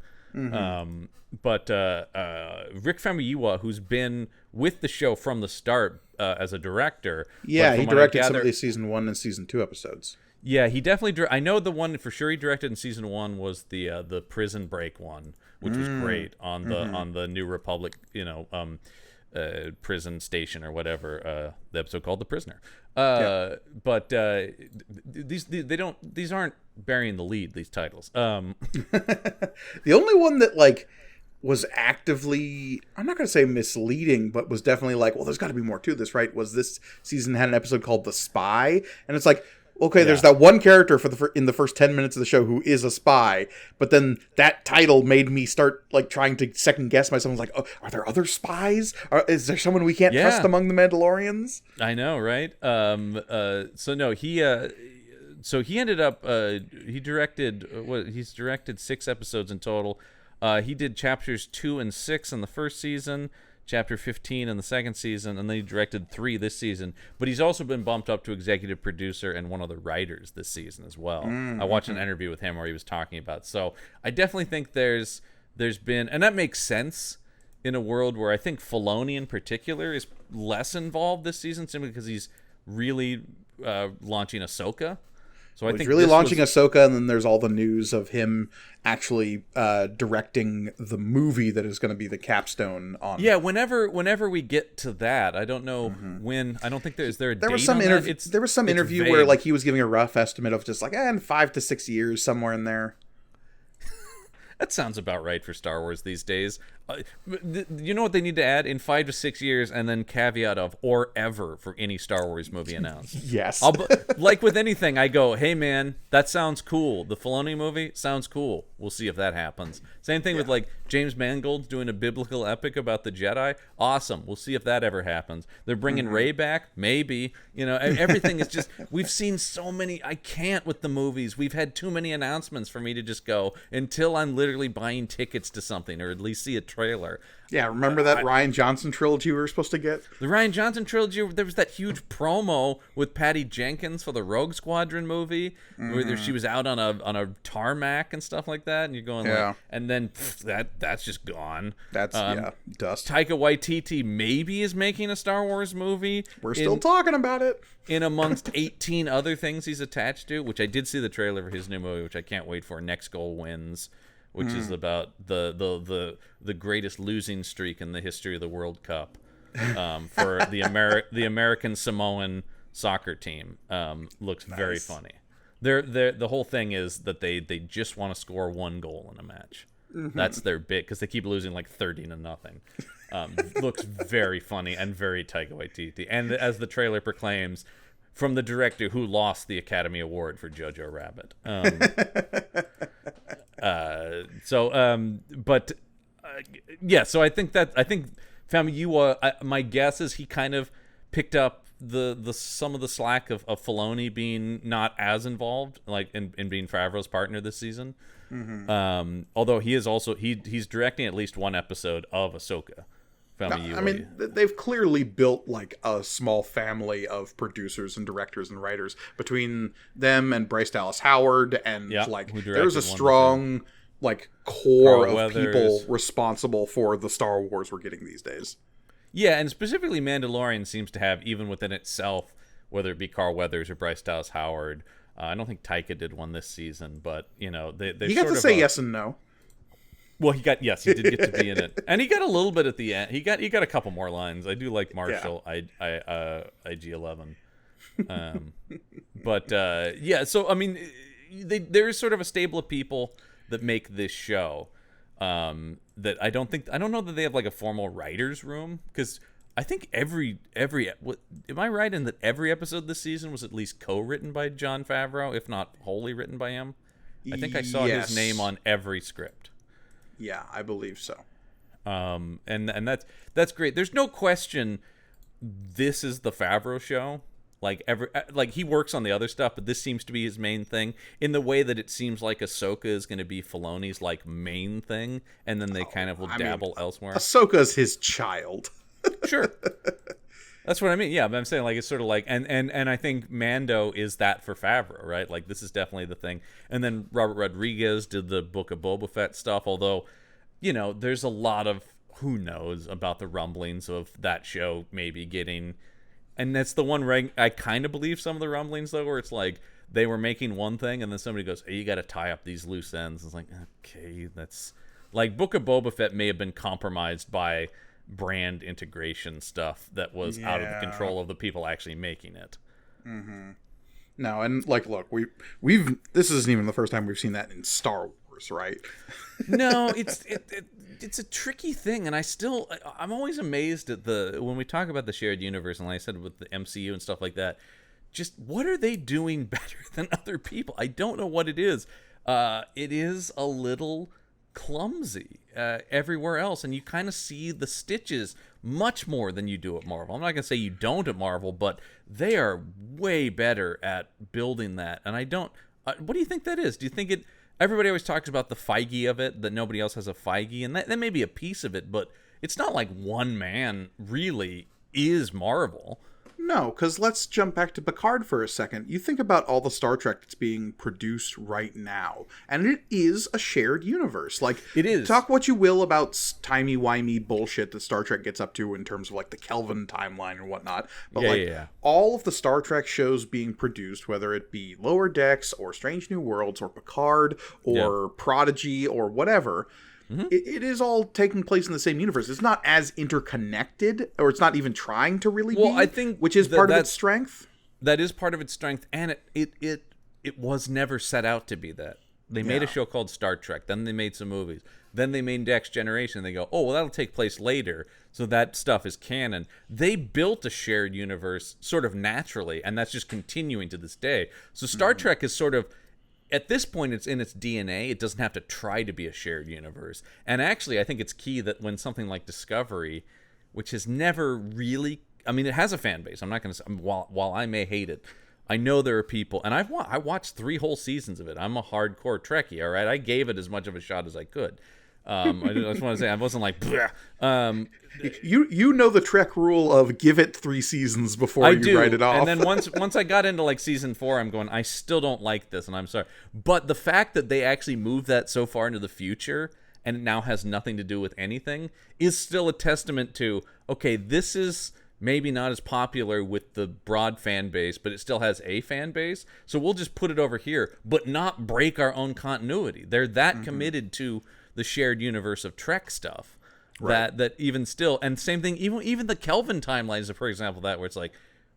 But Rick Famuyiwa, who's been with the show from the start as a director. Yeah, he directed some of the season 1 and season 2 episodes. Yeah, he definitely. I know the one for sure he directed in season 1 was the Prison Break one, which was great on the New Republic, prison station or whatever. The episode called The Prisoner. But these aren't burying the lead, these titles. The only one that was actively, I'm not going to say misleading, but was definitely well, there's got to be more to this, right? Was this season had an episode called The Spy, and it's okay, there's that one character in the first 10 minutes of the show who is a spy, but then that title made me start trying to second guess myself. I was oh, are there other spies? Is there someone we can't trust among the Mandalorians? I know, right? So no, he ended up he's directed 6 episodes in total. He did chapters 2 and 6 in the first season, chapter 15 in the second season, and then he directed 3 this season. But he's also been bumped up to executive producer and one of the writers this season as well. I watched an interview with him where he was talking about. So I definitely think there's been, and that makes sense in a world where I think Filoni in particular is less involved this season, simply because he's really launching Ahsoka. So I think he's really launching Ahsoka, and then there's all the news of him actually directing the movie that is going to be the capstone on. Yeah, whenever we get to that, I don't know when. I don't think there a date was some on that? There was some interview where he was giving a rough estimate of just in 5 to 6 years, somewhere in there. That sounds about right for Star Wars these days. You know what they need to add? In 5 to 6 years, and then caveat of or ever for any Star Wars movie announced. Yes. Like with anything, I go, hey man, that sounds cool. The Filoni movie sounds cool. We'll see if that happens. Same thing with James Mangold doing a biblical epic about the Jedi. Awesome. We'll see if that ever happens. They're bringing Rey back. Maybe. Everything is just, we've seen so many. I can't with the movies. We've had too many announcements for me to just go until I'm literally buying tickets to something or at least see a trailer. Yeah, remember that Rian Johnson trilogy we were supposed to get? The Rian Johnson trilogy, there was that huge promo with Patty Jenkins for the Rogue Squadron movie, where she was out on a tarmac and stuff like that, and you're going and then that's just gone. That's dust. Taika Waititi maybe is making a Star Wars movie. We're still talking about it. In amongst 18 other things he's attached to, which I did see the trailer for his new movie, which I can't wait for. Next Goal Wins, which is about the greatest losing streak in the history of the World Cup for the American Samoan soccer team. Looks very funny. The whole thing is that they just want to score 1 goal in a match. That's their bit, because they keep losing 30-0. Looks very funny and very Taika Waititi. And as the trailer proclaims, from the director who lost the Academy Award for Jojo Rabbit. So I think Famuyiwa, my guess is he kind of picked up the some of the slack of Filoni being not as involved, like in being Favreau's partner this season. Although he is also he's directing at least one episode of Ahsoka. I mean, they've clearly built like a small family of producers and directors and writers between them and Bryce Dallas Howard, and there's a strong like core of people responsible for the Star Wars we're getting these days. Yeah, and specifically Mandalorian seems to have, even within itself, whether it be Carl Weathers or Bryce Dallas Howard. I don't think Taika did one this season, but they he got to say yes and no. Well, he did get to be in it, and he got a little bit at the end. He got a couple more lines. I do like Marshall, IG-11, So I mean, there is sort of a stable of people that make this show. That I don't know that they have like a formal writers' room, because I think am I right in that every episode this season was at least co-written by Jon Favreau, if not wholly written by him? I think I saw his name on every script. Yeah, I believe so. And that's great. There's no question this is the Favreau show. Like he works on the other stuff, but this seems to be his main thing, in the way that it seems like Ahsoka is going to be Filoni's like main thing, and then they kind of will dabble elsewhere. Ahsoka's his child. Sure. That's what I mean. Yeah, but I'm saying like it's sort of like and I think Mando is that for Favreau, right? Like this is definitely the thing. And then Robert Rodriguez did the Book of Boba Fett stuff, although, there's a lot of who knows about the rumblings of that show maybe getting, and that's the one I kind of believe some of the rumblings though, where it's like they were making one thing and then somebody goes, "Hey, you got to tie up these loose ends." It's like, okay, that's like Book of Boba Fett may have been compromised by brand integration stuff that was out of the control of the people actually making it. No, and like, look, we've this isn't even the first time we've seen that in Star Wars, right? No, it's a tricky thing, and I'm always amazed at when we talk about the shared universe, and like I said with the MCU and stuff like that, just what are they doing better than other people? I don't know what it is. It is a little clumsy everywhere else, and you kind of see the stitches much more than you do at Marvel. I'm not gonna say you don't at Marvel, but they are way better at building that. And I don't what do you think that is? Do you think everybody always talks about the Feige of it, that nobody else has a Feige, and that may be a piece of it, but it's not like one man really is Marvel. No, because let's jump back to Picard for a second. You think about all the Star Trek that's being produced right now, and it is a shared universe. Like, it is. Talk what you will about timey-wimey bullshit that Star Trek gets up to in terms of, like, the Kelvin timeline and whatnot. But, all of the Star Trek shows being produced, whether it be Lower Decks or Strange New Worlds or Picard or Prodigy or whatever, it is all taking place in the same universe. It's not as interconnected, or it's not even trying to really be, I think which is part of its strength. That is part of its strength, and it was never set out to be that. They made a show called Star Trek, then they made some movies, then they made Next Generation, and they go, oh, well, that'll take place later, so that stuff is canon. They built a shared universe sort of naturally, and that's just continuing to this day. So Star Trek is sort of, at this point, it's in its DNA. It doesn't have to try to be a shared universe. And actually, I think it's key that when something like Discovery, which has never really, I mean, it has a fan base. I'm not going to say, while I may hate it, I know there are people, and I watched 3 whole seasons of it. I'm a hardcore Trekkie, all right? I gave it as much of a shot as I could. I just want to say, I wasn't like, you know the Trek rule of give it 3 seasons before you write it off. And then once I got into like season 4, I'm going, I still don't like this, and I'm sorry. But the fact that they actually moved that so far into the future and it now has nothing to do with anything is still a testament to, okay, this is maybe not as popular with the broad fan base, but it still has a fan base. So we'll just put it over here, but not break our own continuity. They're that committed to the shared universe of Trek stuff that even still, and same thing, even the Kelvin timelines, for example, that where it's like,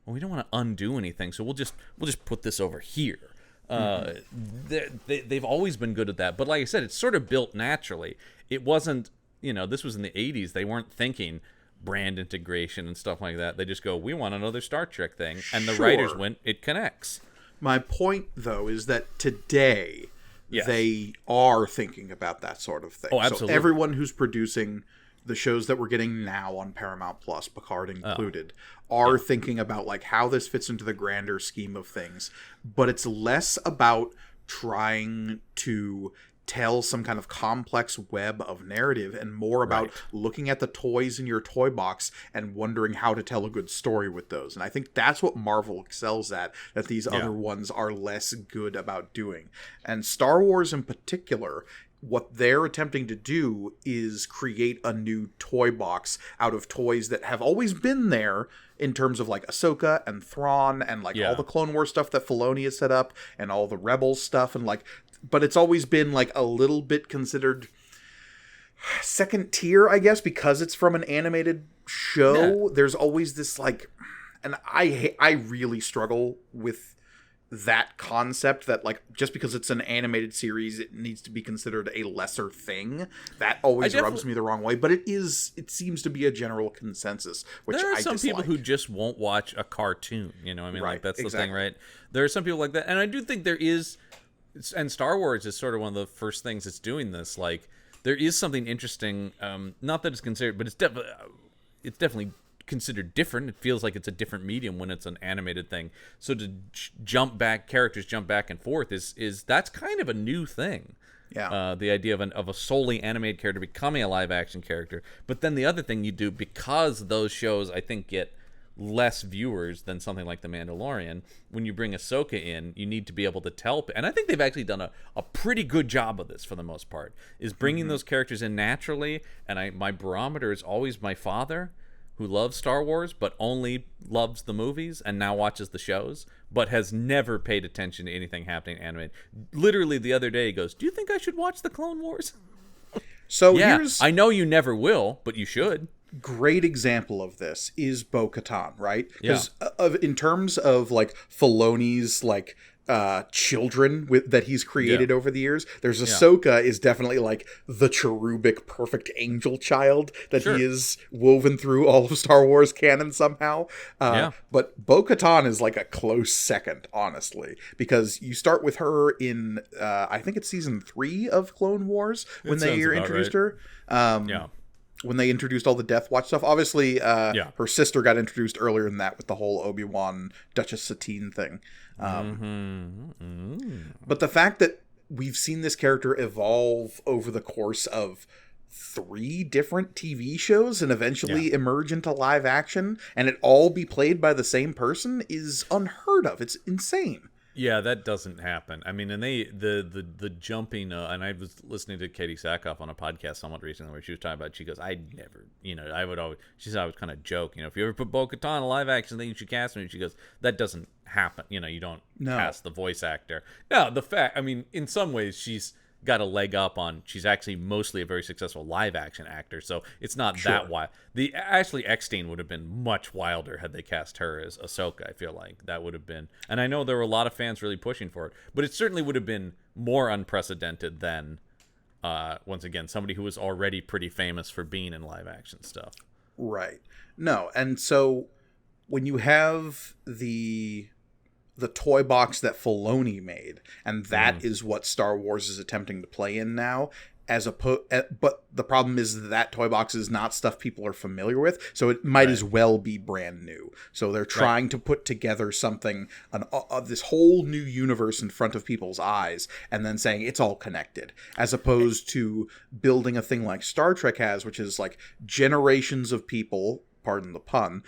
well, we don't want to undo anything, so we'll just put this over here. They've always been good at that, but like I said, it's sort of built naturally. It wasn't, this was in the 80s. They weren't thinking, brand integration and stuff like that. They just go, we want another Star Trek thing. And the Sure. writers went, it connects. My point, though, is that today Yes. they are thinking about that sort of thing. Oh, absolutely. So everyone who's producing the shows that we're getting now on Paramount Plus, Picard included, are thinking about like how this fits into the grander scheme of things. But it's less about trying to tell some kind of complex web of narrative and more about looking at the toys in your toy box and wondering how to tell a good story with those. And I think that's what Marvel excels at, that these other ones are less good about doing. And Star Wars in particular, what they're attempting to do is create a new toy box out of toys that have always been there in terms of like Ahsoka and Thrawn and like all the Clone Wars stuff that Filoni has set up and all the Rebels stuff, and like, but it's always been like a little bit considered second tier, I guess, because it's from an animated show. There's always this like, and I really struggle with that concept that like just because it's an animated series it needs to be considered a lesser thing. That always rubs me the wrong way, but it seems to be a general consensus, which there are I some dislike. people who just won't watch a cartoon, you know what I mean? Right, Like that's exactly. the thing, right? There are some people like that, and I do think there is, and Star Wars is sort of one of the first things that's doing this. Like there is something interesting, not that it's considered, but it's definitely considered different. It feels like it's a different medium when it's an animated thing. So to characters jump back and forth is that's kind of a new thing. Yeah. The idea of a solely animated character becoming a live action character. But then the other thing you do, because those shows I think get less viewers than something like The Mandalorian, when you bring Ahsoka in, you need to be able to tell, and I think they've actually done a pretty good job of this for the most part, is bringing those characters in naturally. And my barometer is always my father, who loves Star Wars but only loves the movies and now watches the shows, but has never paid attention to anything happening animated. Literally the other day he goes, do you think I should watch the Clone Wars? So Yeah, here's I know you never will, but you should. great example of this is Bo-Katan, right? Yeah. Because in terms of like Filoni's like children that he's created over the years, there's Ahsoka is definitely like the cherubic perfect angel child that he is woven through all of Star Wars canon somehow. But Bo-Katan is like a close second, honestly, because you start with her in I think it's season 3 of Clone Wars when they introduced her. When they introduced all the Death Watch stuff. Obviously, her sister got introduced earlier than that with the whole Obi-Wan, Duchess Satine thing. But the fact that we've seen this character evolve over the course of 3 different TV shows and eventually emerge into live action, and it all be played by the same person is unheard of. It's insane. Yeah, that doesn't happen. I mean, and the jumping, and I was listening to Katie Sackhoff on a podcast somewhat recently where she was talking about, she goes, I never, I would always, she said I would kind of joke, if you ever put Bo-Katan in a live action thing, you should cast me. And she goes, that doesn't happen. You don't cast the voice actor. No, in some ways she's got a leg up on, she's actually mostly a very successful live action actor, so it's not that wild. Ashley Eckstein would have been much wilder had they cast her as Ahsoka. I feel like that would have been, and I know there were a lot of fans really pushing for it, but it certainly would have been more unprecedented than once again somebody who was already pretty famous for being in live action stuff. Right. No, and so when you have the toy box that Filoni made, and that is what Star Wars is attempting to play in now, but the problem is that toy box is not stuff people are familiar with, so it might as well be brand new. So they're trying to put together something, this whole new universe in front of people's eyes, and then saying it's all connected, as opposed to building a thing like Star Trek has, which is like generations of people, pardon the pun,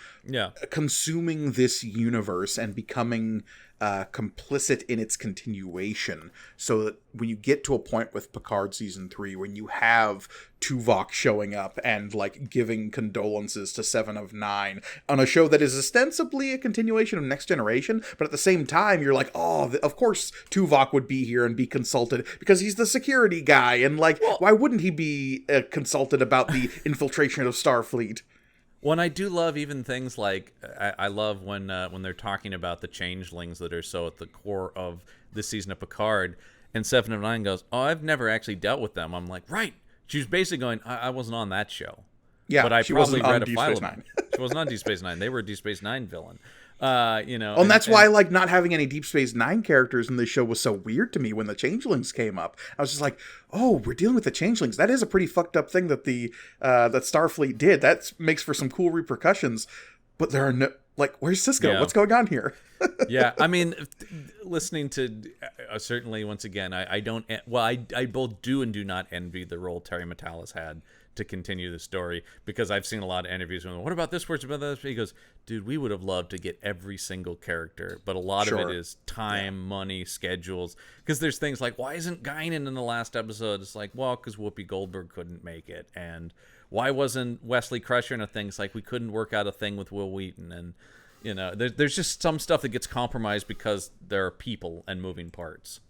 consuming this universe and becoming complicit in its continuation, so that when you get to a point with Picard season 3, when you have Tuvok showing up and like giving condolences to Seven of Nine on a show that is ostensibly a continuation of Next Generation, but at the same time you're like, oh, of course Tuvok would be here and be consulted because he's the security guy, and like, why wouldn't he be consulted about the infiltration of Starfleet? Well, and I do love even things like, I love when they're talking about the changelings that are so at the core of this season of Picard, and Seven of Nine goes, oh, I've never actually dealt with them. I'm like, right. She was basically going, I wasn't on that show. Yeah, but I she probably wasn't on read a Deep file Space of Nine. She wasn't on Deep Space Nine. They were a Deep Space Nine villain. And that's why, like, not having any Deep Space Nine characters in this show was so weird to me when the Changelings came up. I was just like, oh, we're dealing with the Changelings. That is a pretty fucked up thing that that Starfleet did. That makes for some cool repercussions. But there are no, like, where's Sisko? Yeah. What's going on here? Yeah, I mean, listening to certainly once again, I don't. Well, I both do and do not envy the role Terry Matalas had to continue the story, because I've seen a lot of interviews with him. What about this? What's about this? He goes, dude, we would have loved to get every single character, but a lot of it is time, money, schedules. Because there's things like, why isn't Guinan in the last episode? It's like, well, because Whoopi Goldberg couldn't make it, and why wasn't Wesley Crusher in a thing? It's like, we couldn't work out a thing with Will Wheaton, and you know, there's just some stuff that gets compromised because there are people and moving parts.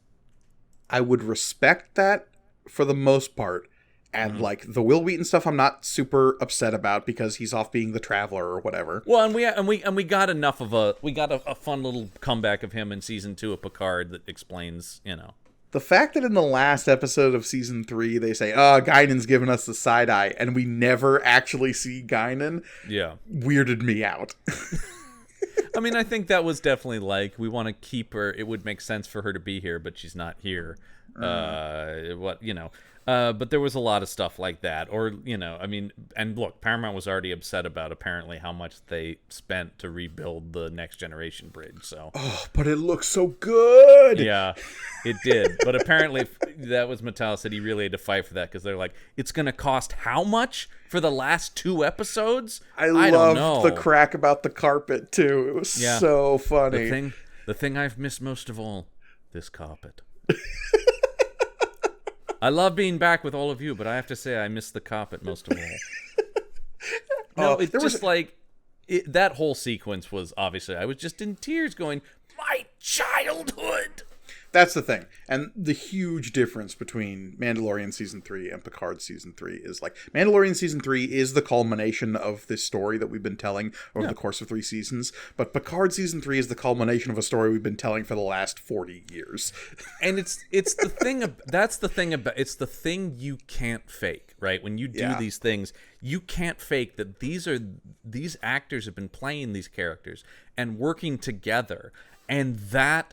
I would respect that for the most part. And like the Will Wheaton stuff, I'm not super upset about because he's off being the Traveler or whatever. Well, and we got enough of a fun little comeback of him in season 2 of Picard that explains, you know. The fact that in the last episode of season 3 they say, "Oh, Guinan's giving us the side eye," and we never actually see Guinan, weirded me out. I mean, I think that was definitely like, we want to keep her. It would make sense for her to be here, but she's not here. But there was a lot of stuff like that. Or, you know, I mean, and look, Paramount was already upset about apparently how much they spent to rebuild the Next Generation bridge. So, but it looks so good. Yeah, it did. But apparently that was Matalas said he really had to fight for that, because they're like, it's going to cost how much for the last 2 episodes? I loved the crack about the carpet too. It was so funny. The thing I've missed most of all, this carpet. I love being back with all of you, but I have to say I miss the carpet most of all. No, it's just that whole sequence was obviously, I was just in tears going, my childhood. That's the thing. And the huge difference between Mandalorian Season 3 and Picard Season 3 is, like, Mandalorian Season 3 is the culmination of this story that we've been telling over the course of 3 seasons. But Picard Season 3 is the culmination of a story we've been telling for the last 40 years. And it's the thing, that's the thing about, it's the thing you can't fake, right? When you do these things, you can't fake that these actors have been playing these characters and working together. And that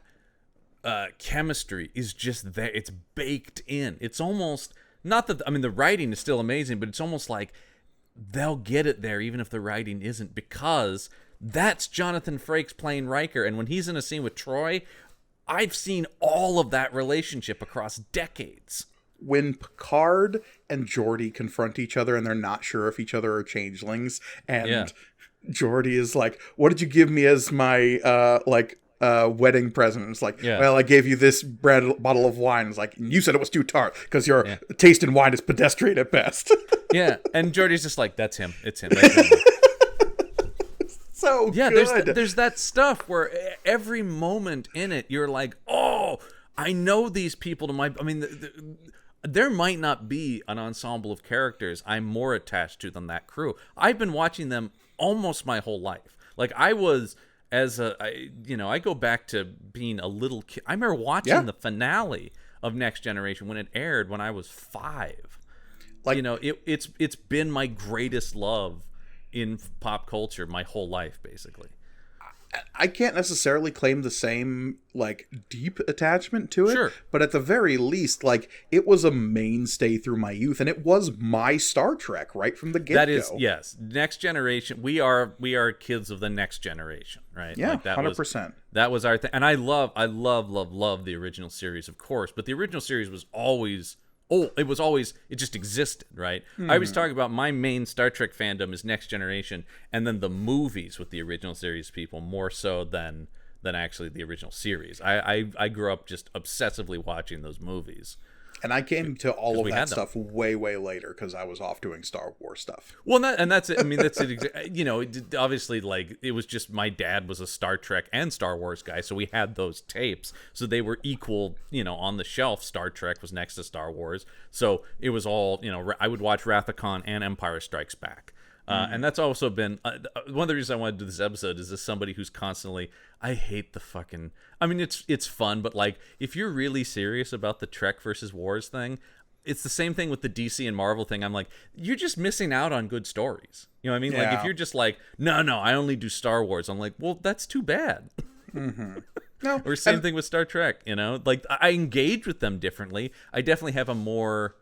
chemistry is just there. It's baked in. It's almost not that, I mean, the writing is still amazing, but it's almost like they'll get it there even if the writing isn't, because that's Jonathan Frakes playing Riker. And when he's in a scene with Troy, I've seen all of that relationship across decades. When Picard and Geordi confront each other and they're not sure if each other are changelings, and Geordi is like, "What did you give me as my wedding present?" It's like, well, I gave you this bottle of wine. It's like, you said it was too tart because your taste in wine is pedestrian at best. Yeah, and Geordi's just like, that's him. It's him. That's him. So good. There's that stuff where every moment in it, you're like, oh, I know these people. There might not be an ensemble of characters I'm more attached to than that crew. I've been watching them almost my whole life. Like, I was... I go back to being a little kid. I remember watching the finale of Next Generation when it aired when I was 5. Like, you know, it's been my greatest love in pop culture my whole life, basically. I can't necessarily claim the same, like, deep attachment to it. Sure. But at the very least, like, it was a mainstay through my youth, and it was my Star Trek right from the get-go. That is, yes. Next Generation, we are kids of the Next Generation, right? Yeah, like 100%. That was our thing. And I love the original series, of course. But the original series was always... it just existed, right? I always talk about my main Star Trek fandom is Next Generation, and then the movies with the original series people more so than actually the original series. I grew up just obsessively watching those movies. And I came to all of that stuff way, way later because I was off doing Star Wars stuff. Well, that's it. I mean, that's it. You know, obviously, like, it was just my dad was a Star Trek and Star Wars guy, so we had those tapes. So they were equal, you know, on the shelf. Star Trek was next to Star Wars. So it was all, you know, I would watch Wrath of Khan and Empire Strikes Back. And that's also been one of the reasons I wanted to do this episode is as somebody who's constantly, I hate the fucking, I mean, it's fun, but like, if you're really serious about the Trek versus Wars thing, it's the same thing with the DC and Marvel thing. I'm like, you're just missing out on good stories. You know what I mean? Like, if you're just like, no, I only do Star Wars. I'm like, well, that's too bad. No. Or same thing with Star Trek, you know? Like, I engage with them differently. I definitely have a more...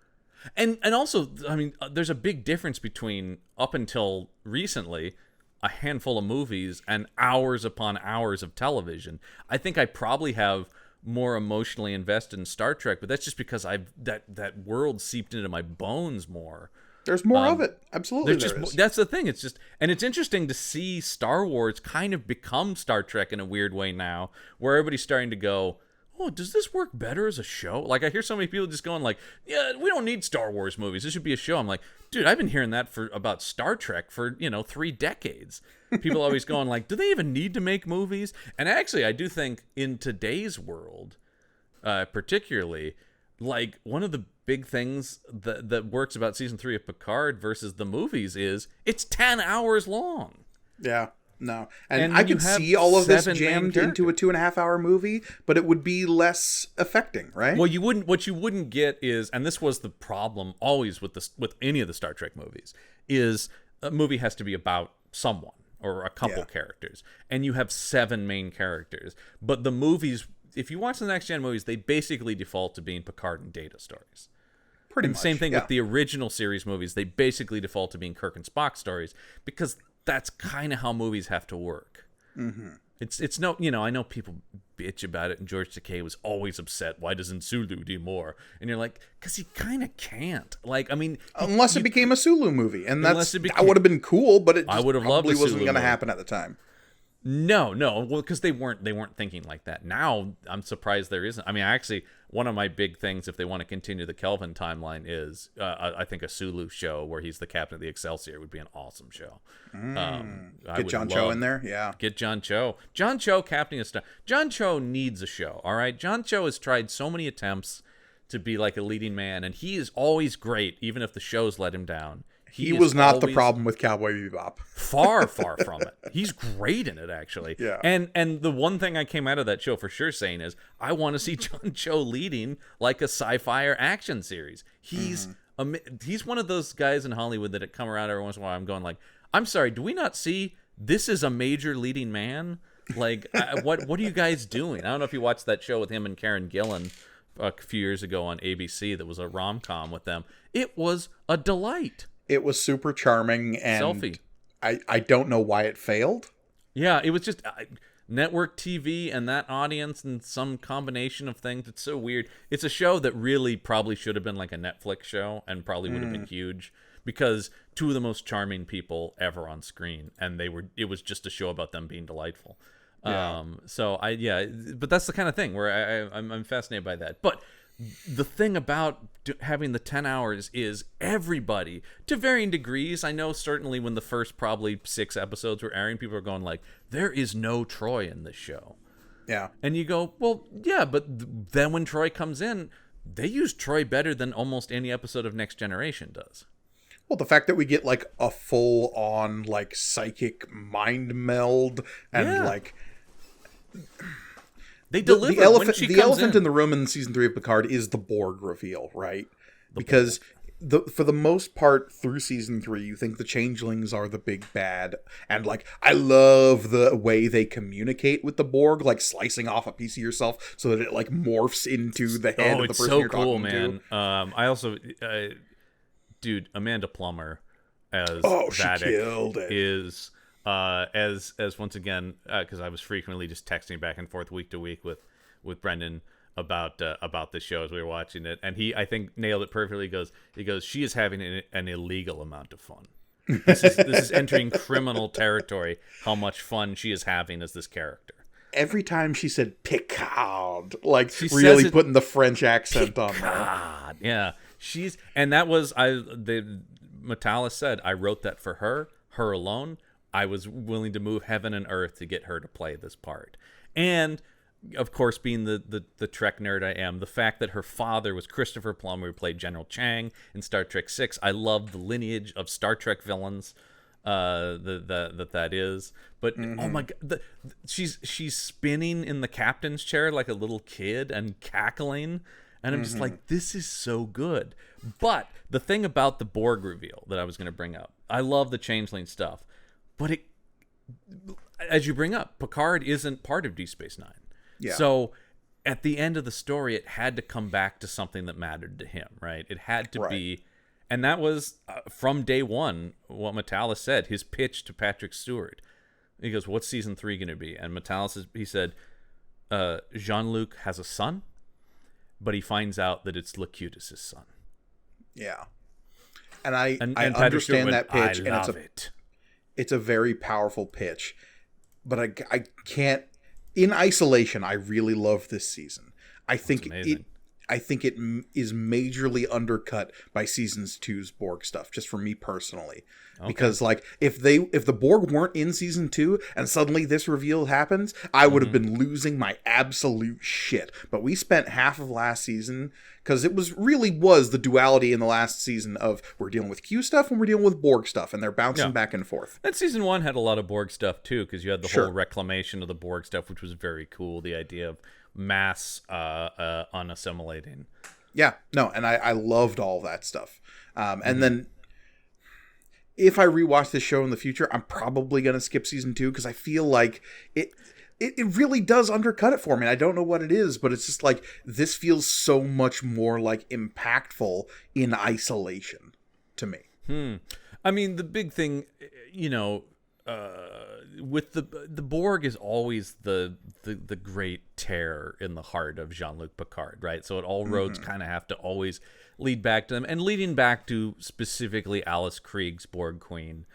And also, I mean, there's a big difference between, up until recently, a handful of movies and hours upon hours of television. I think I probably have more emotionally invested in Star Trek, but that's just because that world seeped into my bones more. There's more of it. Absolutely, there is. That's the thing. It's just, and it's interesting to see Star Wars kind of become Star Trek in a weird way now, where everybody's starting to go, oh, does this work better as a show? Like, I hear so many people just going like, yeah, we don't need Star Wars movies. This should be a show. I'm like, dude, I've been hearing that about Star Trek for, 3 decades. People always going like, do they even need to make movies? And actually, I do think in today's world, particularly, like, one of the big things that works about season 3 of Picard versus the movies is it's 10 hours long. Yeah. No, and I could see all of this jammed into a 2.5 hour movie, but it would be less affecting, right? Well, what you wouldn't get is, and this was the problem always with any of the Star Trek movies, is a movie has to be about someone or a couple characters, and you have 7 main characters. But the movies, if you watch the Next Gen movies, they basically default to being Picard and Data stories. Pretty much. Same thing with the original series movies; they basically default to being Kirk and Spock stories because that's kind of how movies have to work. Mm-hmm. It's no, I know people bitch about it, and George Takei was always upset. Why doesn't Sulu do more? And you're like, because he kind of can't. Like, I mean, unless it became a Sulu movie, and that would have been cool, but it just probably wasn't going to happen at the time. No, well, because they weren't thinking like that. Now I'm surprised there isn't. I mean, actually, one of my big things, if they want to continue the Kelvin timeline, is I think a Sulu show where he's the captain of the Excelsior would be an awesome show. Get John Cho in there, yeah. Get John Cho. John Cho captaining a star. John Cho needs a show. All right, John Cho has tried so many attempts to be like a leading man, and he is always great, even if the shows let him down. He was not the problem with Cowboy Bebop. Far from it. He's great in it, actually. Yeah. And the one thing I came out of that show for sure saying is, I want to see John Cho leading like a sci-fi or action series. He's one of those guys in Hollywood that come around every once in a while. I'm going like, I'm sorry, do we not see this is a major leading man? Like, what are you guys doing? I don't know if you watched that show with him and Karen Gillan a few years ago on ABC that was a rom-com with them. It was a delight. It was super charming, and Selfie. I don't know why it failed. Yeah, it was just network TV and that audience and some combination of things. It's so weird. It's a show that really probably should have been like a Netflix show and probably would have been huge because 2 of the most charming people ever on screen, and it was just a show about them being delightful. Yeah. But that's the kind of thing where I'm fascinated by that. But the thing about having the 10 hours is everybody, to varying degrees, I know certainly when the first probably 6 episodes were airing, people are going like, there is no Troy in this show. Yeah. And you go, well, yeah, but then when Troy comes in, they use Troy better than almost any episode of Next Generation does. Well, the fact that we get like a full-on like psychic mind meld and like... They deliver the elephant in the room in season 3 of Picard is the Borg reveal, right? Because for the most part through season 3, you think the changelings are the big bad, and like I love the way they communicate with the Borg, like slicing off a piece of yourself so that it like morphs into the head of the person you're talking to. Oh, it's so cool, man. I also, dude, Amanda Plummer as she killed it. Is. As once again, because I was frequently just texting back and forth week to week with Brendan about the show as we were watching it, and I think nailed it perfectly. He goes, she is having an illegal amount of fun. This is entering criminal territory. How much fun she is having as this character. Every time she said Picard, like she really putting the French accent Picard. on there. Yeah, that was Matalas said I wrote that for her alone. I was willing to move heaven and earth to get her to play this part. And, of course, being the Trek nerd I am, the fact that her father was Christopher Plummer, who played General Chang in Star Trek VI. I love the lineage of Star Trek villains that is. But, oh my God, she's spinning in the captain's chair like a little kid and cackling. And I'm just like, this is so good. But the thing about the Borg reveal that I was going to bring up, I love the Changeling stuff, but it, as you bring up, Picard isn't part of Deep Space Nine. Yeah. So at the end of the story, it had to come back to something that mattered to him, right? It had to be, and that was from day one what Matalas said. His pitch to Patrick Stewart. He goes, "What's season 3 going to be?" And Matalas he said, "Jean-Luc has a son, but he finds out that it's Locutus' son." Yeah, and I Patrick understand Stewart that went, pitch, I and love it. It's a very powerful pitch, but I can't. In isolation, I really love this season. I think it is majorly undercut by season 2's Borg stuff, just for me personally. Okay. Because like if the Borg weren't in season 2 and suddenly this reveal happens, I would have been losing my absolute shit. But we spent half of last season, because it was the duality in the last season of we're dealing with Q stuff and we're dealing with Borg stuff, and they're bouncing back and forth. And season 1 had a lot of Borg stuff too, because you had the whole reclamation of the Borg stuff, which was very cool. The idea of mass unassimilating. Yeah, no, and I loved all that stuff. And then if I rewatch this show in the future, I'm probably going to skip season 2, because I feel like it really does undercut it for me. And I don't know what it is, but it's just like, this feels so much more like impactful in isolation to me. I mean, the big thing, with the Borg is always the great tear in the heart of Jean-Luc Picard, right? So all roads kind of have to always lead back to them, and leading back to specifically Alice Krieg's Borg Queen,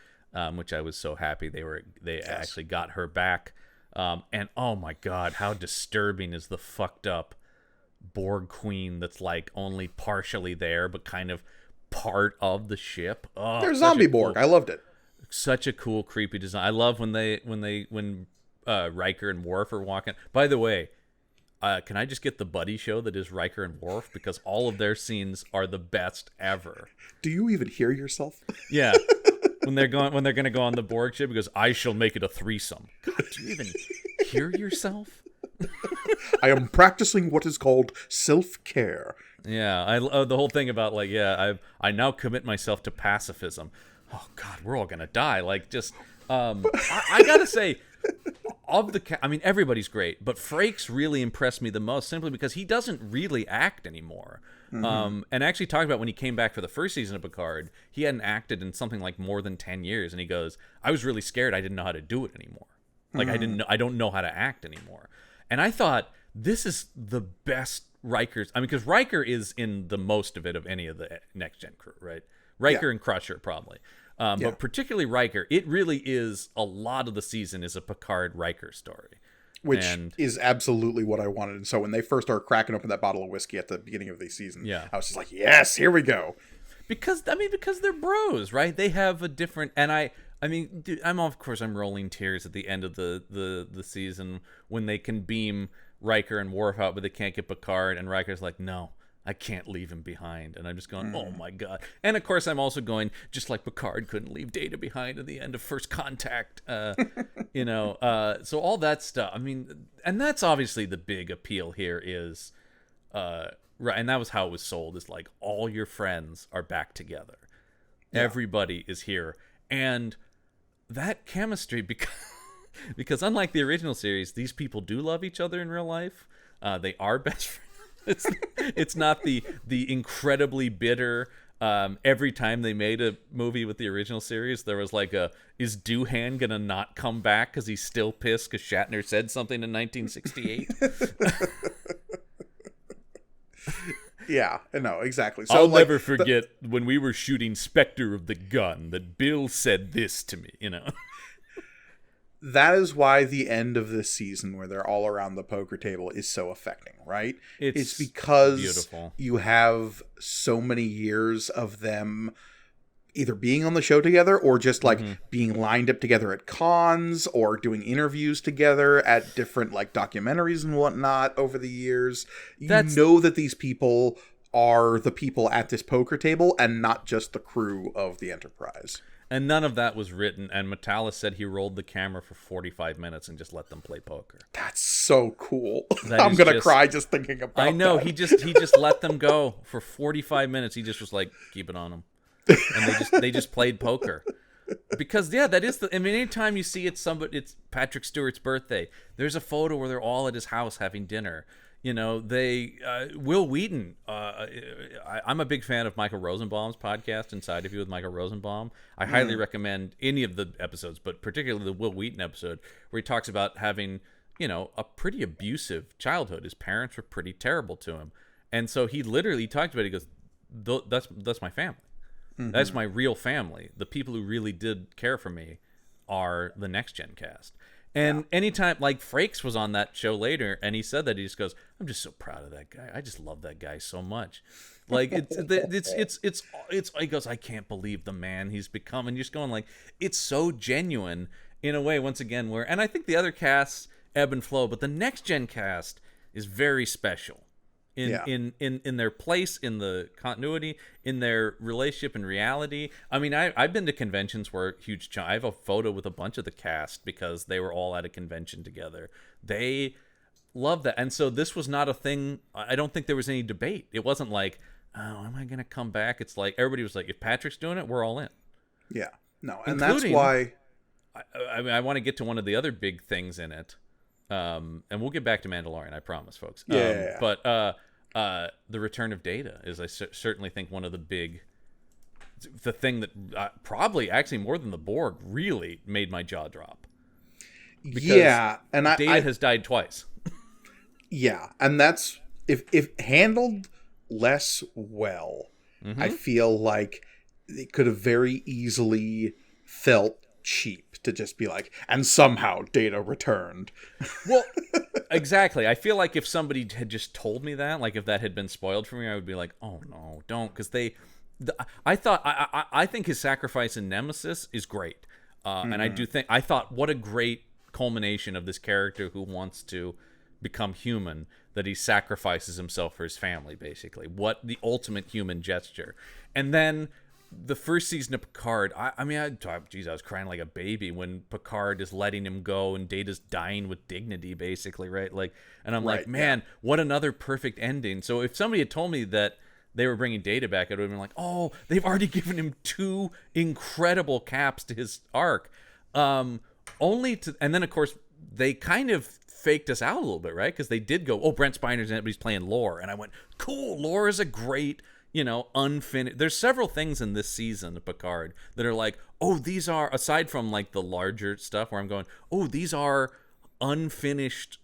which I was so happy they actually got her back. And oh my God, how disturbing is the fucked up Borg Queen that's like only partially there, but kind of part of the ship. Oh, they're zombie Borg. I loved it. Such a cool, creepy design. I love when Riker and Worf are walking. By the way, can I just get the buddy show that is Riker and Worf, because all of their scenes are the best ever. Do you even hear yourself? Yeah. When they're going to go on the Borg ship, because I shall make it a threesome. God, do you even hear yourself? I am practicing what is called self-care. Yeah, I the whole thing about like, I now commit myself to pacifism. Oh God, we're all gonna die. Like, just I gotta say, everybody's great, but Frakes really impressed me the most, simply because he doesn't really act anymore. And actually talked about when he came back for the first season of Picard, he hadn't acted in something like more than 10 years, and he goes, I was really scared. I didn't know how to do it anymore. Like, I don't know how to act anymore. And I thought, this is the best Riker's. I mean, because Riker is in the most of it of any of the Next Gen crew, right? Riker and Crusher, probably. But particularly Riker, it really is, a lot of the season is a Picard-Riker story. Which is absolutely what I wanted. And so when they first started cracking open that bottle of whiskey at the beginning of the season, I was just like, yes, here we go. Because they're bros, right? They have a different... And I mean, dude, I'm rolling tears at the end of the season when they can beam Riker and Worf out, but they can't get Picard, and Riker's like, no, I can't leave him behind. And I'm just going, oh my God. And of course, I'm also going, just like Picard couldn't leave Data behind at the end of First Contact, so all that stuff. I mean, and that's obviously the big appeal here is, right, and that was how it was sold, is like, all your friends are back together. Yeah. Everybody is here. And that chemistry, because unlike the original series, these people do love each other in real life. They are best friends. It's not the incredibly bitter. Every time they made a movie with the original series, there was like is Doohan gonna not come back because he's still pissed because Shatner said something in 1968? Yeah, no, exactly. So, I'll never forget when we were shooting Spectre of the Gun that Bill said this to me, That is why the end of this season, where they're all around the poker table, is so affecting, right? It's because beautiful. You have so many years of them either being on the show together or just like being lined up together at cons or doing interviews together at different like documentaries and whatnot over the years. You know that these people are the people at this poker table and not just the crew of the Enterprise. And none of that was written. And Matalas said he rolled the camera for 45 minutes and just let them play poker. That's so cool. I'm gonna cry just thinking about. I know that. he just let them go for 45 minutes. He just was like, keep it on them, and they just played poker. Because that is I mean, anytime you see it's Patrick Stewart's birthday, there's a photo where they're all at his house having dinner. You know, Will Wheaton. I'm a big fan of Michael Rosenbaum's podcast, Inside of You with Michael Rosenbaum. I highly recommend any of the episodes, but particularly the Will Wheaton episode, where he talks about having, a pretty abusive childhood. His parents were pretty terrible to him. And so he literally talked about it. He goes, that's my family. Mm-hmm. That's my real family. The people who really did care for me are the Next Gen cast. And anytime, like, Frakes was on that show later, and he said that, he just goes, I'm just so proud of that guy. I just love that guy so much. Like, it's he goes, I can't believe the man he's become. And you're just going, like, it's so genuine in a way, once again, and I think the other casts ebb and flow, but the Next Gen cast is very special in their place, in the continuity, in their relationship and reality. I mean, I've been to conventions where I have a photo with a bunch of the cast because they were all at a convention together. They love that. And so this was not a thing. I don't think there was any debate. It wasn't like, oh, am I going to come back? It's like, everybody was like, if Patrick's doing it, we're all in. Yeah. No, and that's why... I mean, I want to get to one of the other big things in it. And we'll get back to Mandalorian, I promise, folks. But the return of Data is, I certainly think, one of the thing that probably actually more than the Borg really made my jaw drop. Because and Data has died twice. Yeah, and that's if handled less well, I feel like it could have very easily felt cheap to just be like, and somehow Data returned. Well, exactly. I feel like if somebody had just told me that, like if that had been spoiled for me, I would be like, oh no, don't, because I think his sacrifice in Nemesis is great, and I thought what a great culmination of this character who wants to become human, that he sacrifices himself for his family, basically. What the ultimate human gesture. And then the first season of Picard, I was crying like a baby when Picard is letting him go and Data's dying with dignity, basically, right? Like, and I'm like, man, what another perfect ending. So if somebody had told me that they were bringing Data back, I would have been like, oh, they've already given him 2 incredible caps to his arc. And then of course they kind of faked us out a little bit, right? Because they did go, oh, Brent Spiner's in it, but he's playing Lore, and I went, cool, Lore is a great, unfinished. There's several things in this season of Picard that are like, oh, these are, aside from like the larger stuff where I'm going, oh, these are unfinished,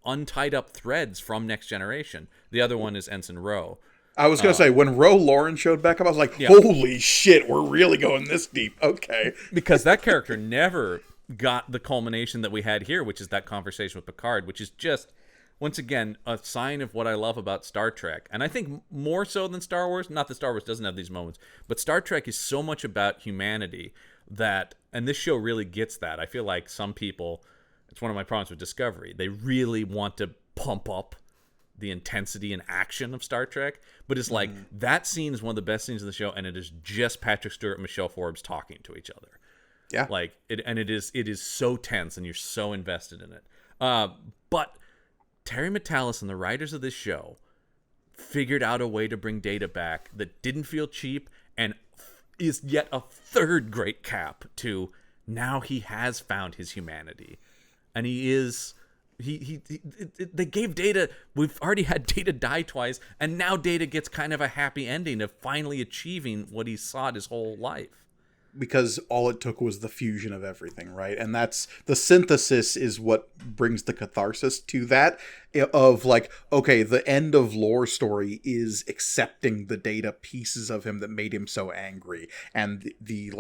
untied up threads from Next Generation. The other one is Ensign Ro. I was going to say, when Ro Lauren showed back up, I was like, holy shit, we're really going this deep. Okay. Because that character never got the culmination that we had here, which is that conversation with Picard, which is just, once again, a sign of what I love about Star Trek. And I think more so than Star Wars, not that Star Wars doesn't have these moments, but Star Trek is so much about humanity that, and this show really gets that. I feel like some people, it's one of my problems with Discovery, they really want to pump up the intensity and action of Star Trek, but it's like, that scene is one of the best scenes of the show, and it is just Patrick Stewart and Michelle Forbes talking to each other. Yeah. Like, it is so tense, and you're so invested in it. But Terry Matalas and the writers of this show figured out a way to bring Data back that didn't feel cheap and is yet a third great cap to now he has found his humanity. And they gave Data, we've already had Data die twice, and now Data gets kind of a happy ending of finally achieving what he sought his whole life. Because all it took was the fusion of everything, right? And that's the synthesis is what brings the catharsis to that, of like, okay, the end of Lore story is accepting the Data pieces of him that made him so angry, and the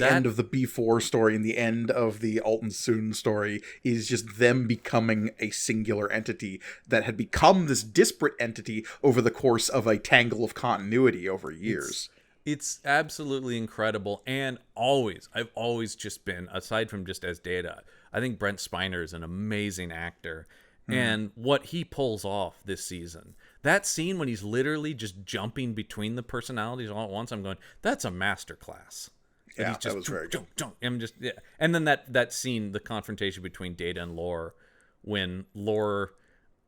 end of the B4 story and the end of the Alton Soon story is just them becoming a singular entity that had become this disparate entity over the course of a tangle of continuity over years. It's absolutely incredible, and I've always just been, aside from just as Data, I think Brent Spiner is an amazing actor, and what he pulls off this season, that scene when he's literally just jumping between the personalities all at once, I'm going, that's a masterclass. And Yeah, he's just that was very good. I'm just yeah. And then that scene, the confrontation between Data and Lore, when Lore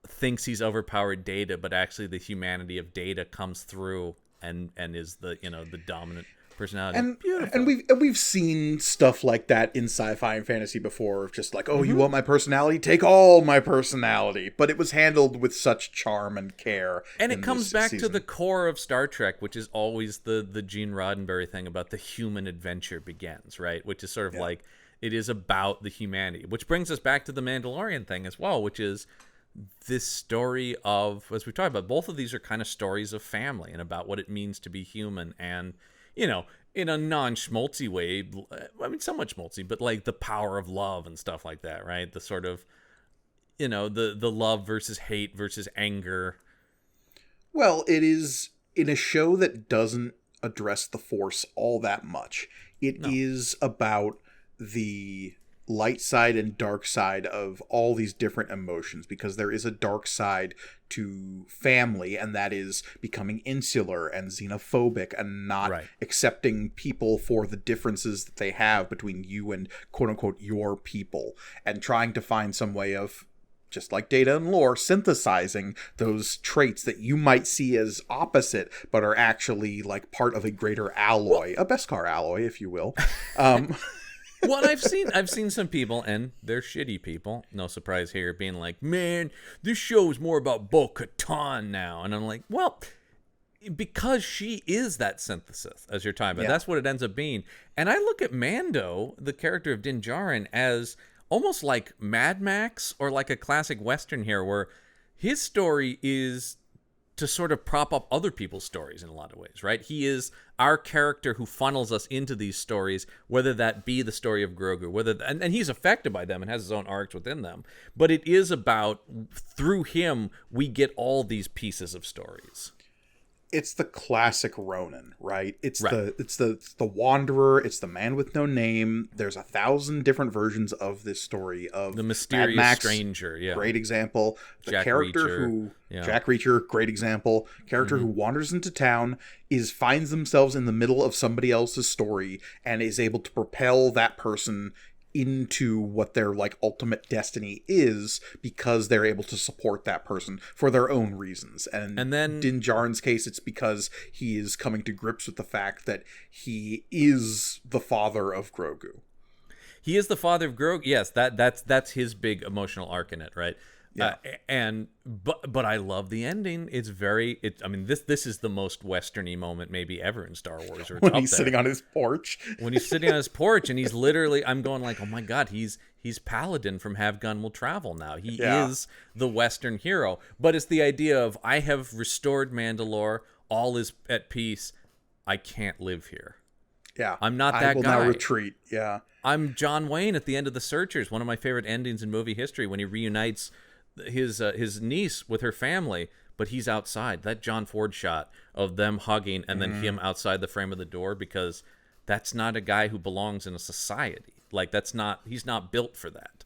thinks he's overpowered Data, but actually the humanity of Data comes through and is the the dominant personality. And Beautiful. we've seen stuff like that in sci-fi and fantasy before, of just like, oh, you want my personality? Take all my personality. But it was handled with such charm and care. And it comes back to the core of Star Trek, which is always the Gene Roddenberry thing about the human adventure begins, right? Which is sort of like, it is about the humanity. Which brings us back to the Mandalorian thing as well, which is this story of, as we talked about, both of these are kind of stories of family and about what it means to be human. And, in a non-schmaltzy way, I mean, somewhat schmaltzy, but like the power of love and stuff like that, right? The sort of, the love versus hate versus anger. Well, it is in a show that doesn't address the Force all that much. It is about the light side and dark side of all these different emotions, because there is a dark side to family, and that is becoming insular and xenophobic and not accepting people for the differences that they have between you and quote unquote your people, and trying to find some way of, just like Data and Lore, synthesizing those traits that you might see as opposite but are actually like part of a greater alloy, a Beskar alloy, if you will. Well, I've seen some people, and they're shitty people, no surprise here, being like, man, this show is more about Bo-Katan now. And I'm like, well, because she is that synthesis, as you're talking about. That's what it ends up being. And I look at Mando, the character of Din Djarin, as almost like Mad Max or like a classic Western here, where his story is to sort of prop up other people's stories in a lot of ways, right? He is our character who funnels us into these stories, whether that be the story of Grogu, and he's affected by them and has his own arcs within them. But it is about, through him, we get all these pieces of stories. It's the classic Ronin, right? It's the Wanderer. It's the man with no name. There's 1,000 different versions of this story of the mysterious Mad Max, stranger. Yeah, great example. The Jack character Reacher. Jack Reacher, great example. Character who wanders into town, finds themselves in the middle of somebody else's story, and is able to propel that person into what their like ultimate destiny is, because they're able to support that person for their own reasons. And then Din Djarin's case, it's because he is coming to grips with the fact that he is the father of Grogu. He is the father of Grogu. Yes, that's his big emotional arc in it, right? Yeah. But I love the ending. It's I mean, this is the most Western-y moment maybe ever in Star Wars. Or when he's sitting on his porch. When he's sitting on his porch and he's literally, I'm going like, oh my God, he's Paladin from Have Gun Will Travel now. He is the Western hero. But it's the idea of, I have restored Mandalore. All is at peace. I can't live here. Yeah. I'm not that guy. I will now retreat. Yeah. I'm John Wayne at the end of The Searchers, one of my favorite endings in movie history, when he reunites his niece with her family, but he's outside. That John Ford shot of them hugging and then him outside the frame of the door, because that's not a guy who belongs in a society. Like, he's not built for that.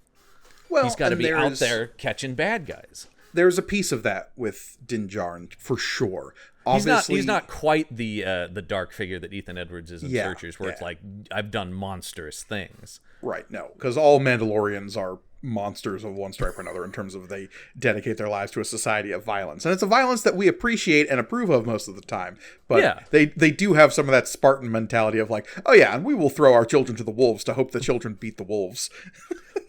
Well, he's got to be out there catching bad guys. There's a piece of that with Din Djarin for sure. Obviously, he's not quite the dark figure that Ethan Edwards is in Searchers, where it's like, I've done monstrous things. Right, no, because all Mandalorians are monsters of one stripe or another, in terms of they dedicate their lives to a society of violence, and it's a violence that we appreciate and approve of most of the time. But they do have some of that Spartan mentality of like, oh yeah, and we will throw our children to the wolves to hope the children beat the wolves.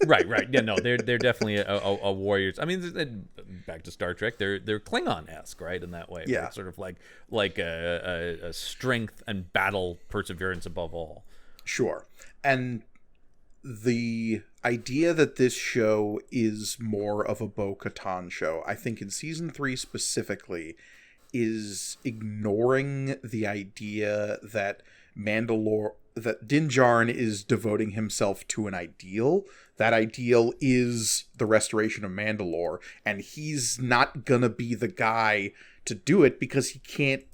right. Yeah, no, they're definitely a warriors. I mean, back to Star Trek, they're Klingon-esque, right, in that way. Yeah, it's sort of like a strength and battle perseverance above all. Sure, and the idea that this show is more of a Bo-Katan show, I think in season 3 specifically, is ignoring the idea that that Din Djarin is devoting himself to an ideal. That ideal is the restoration of Mandalore, and he's not gonna be the guy to do it, because he can't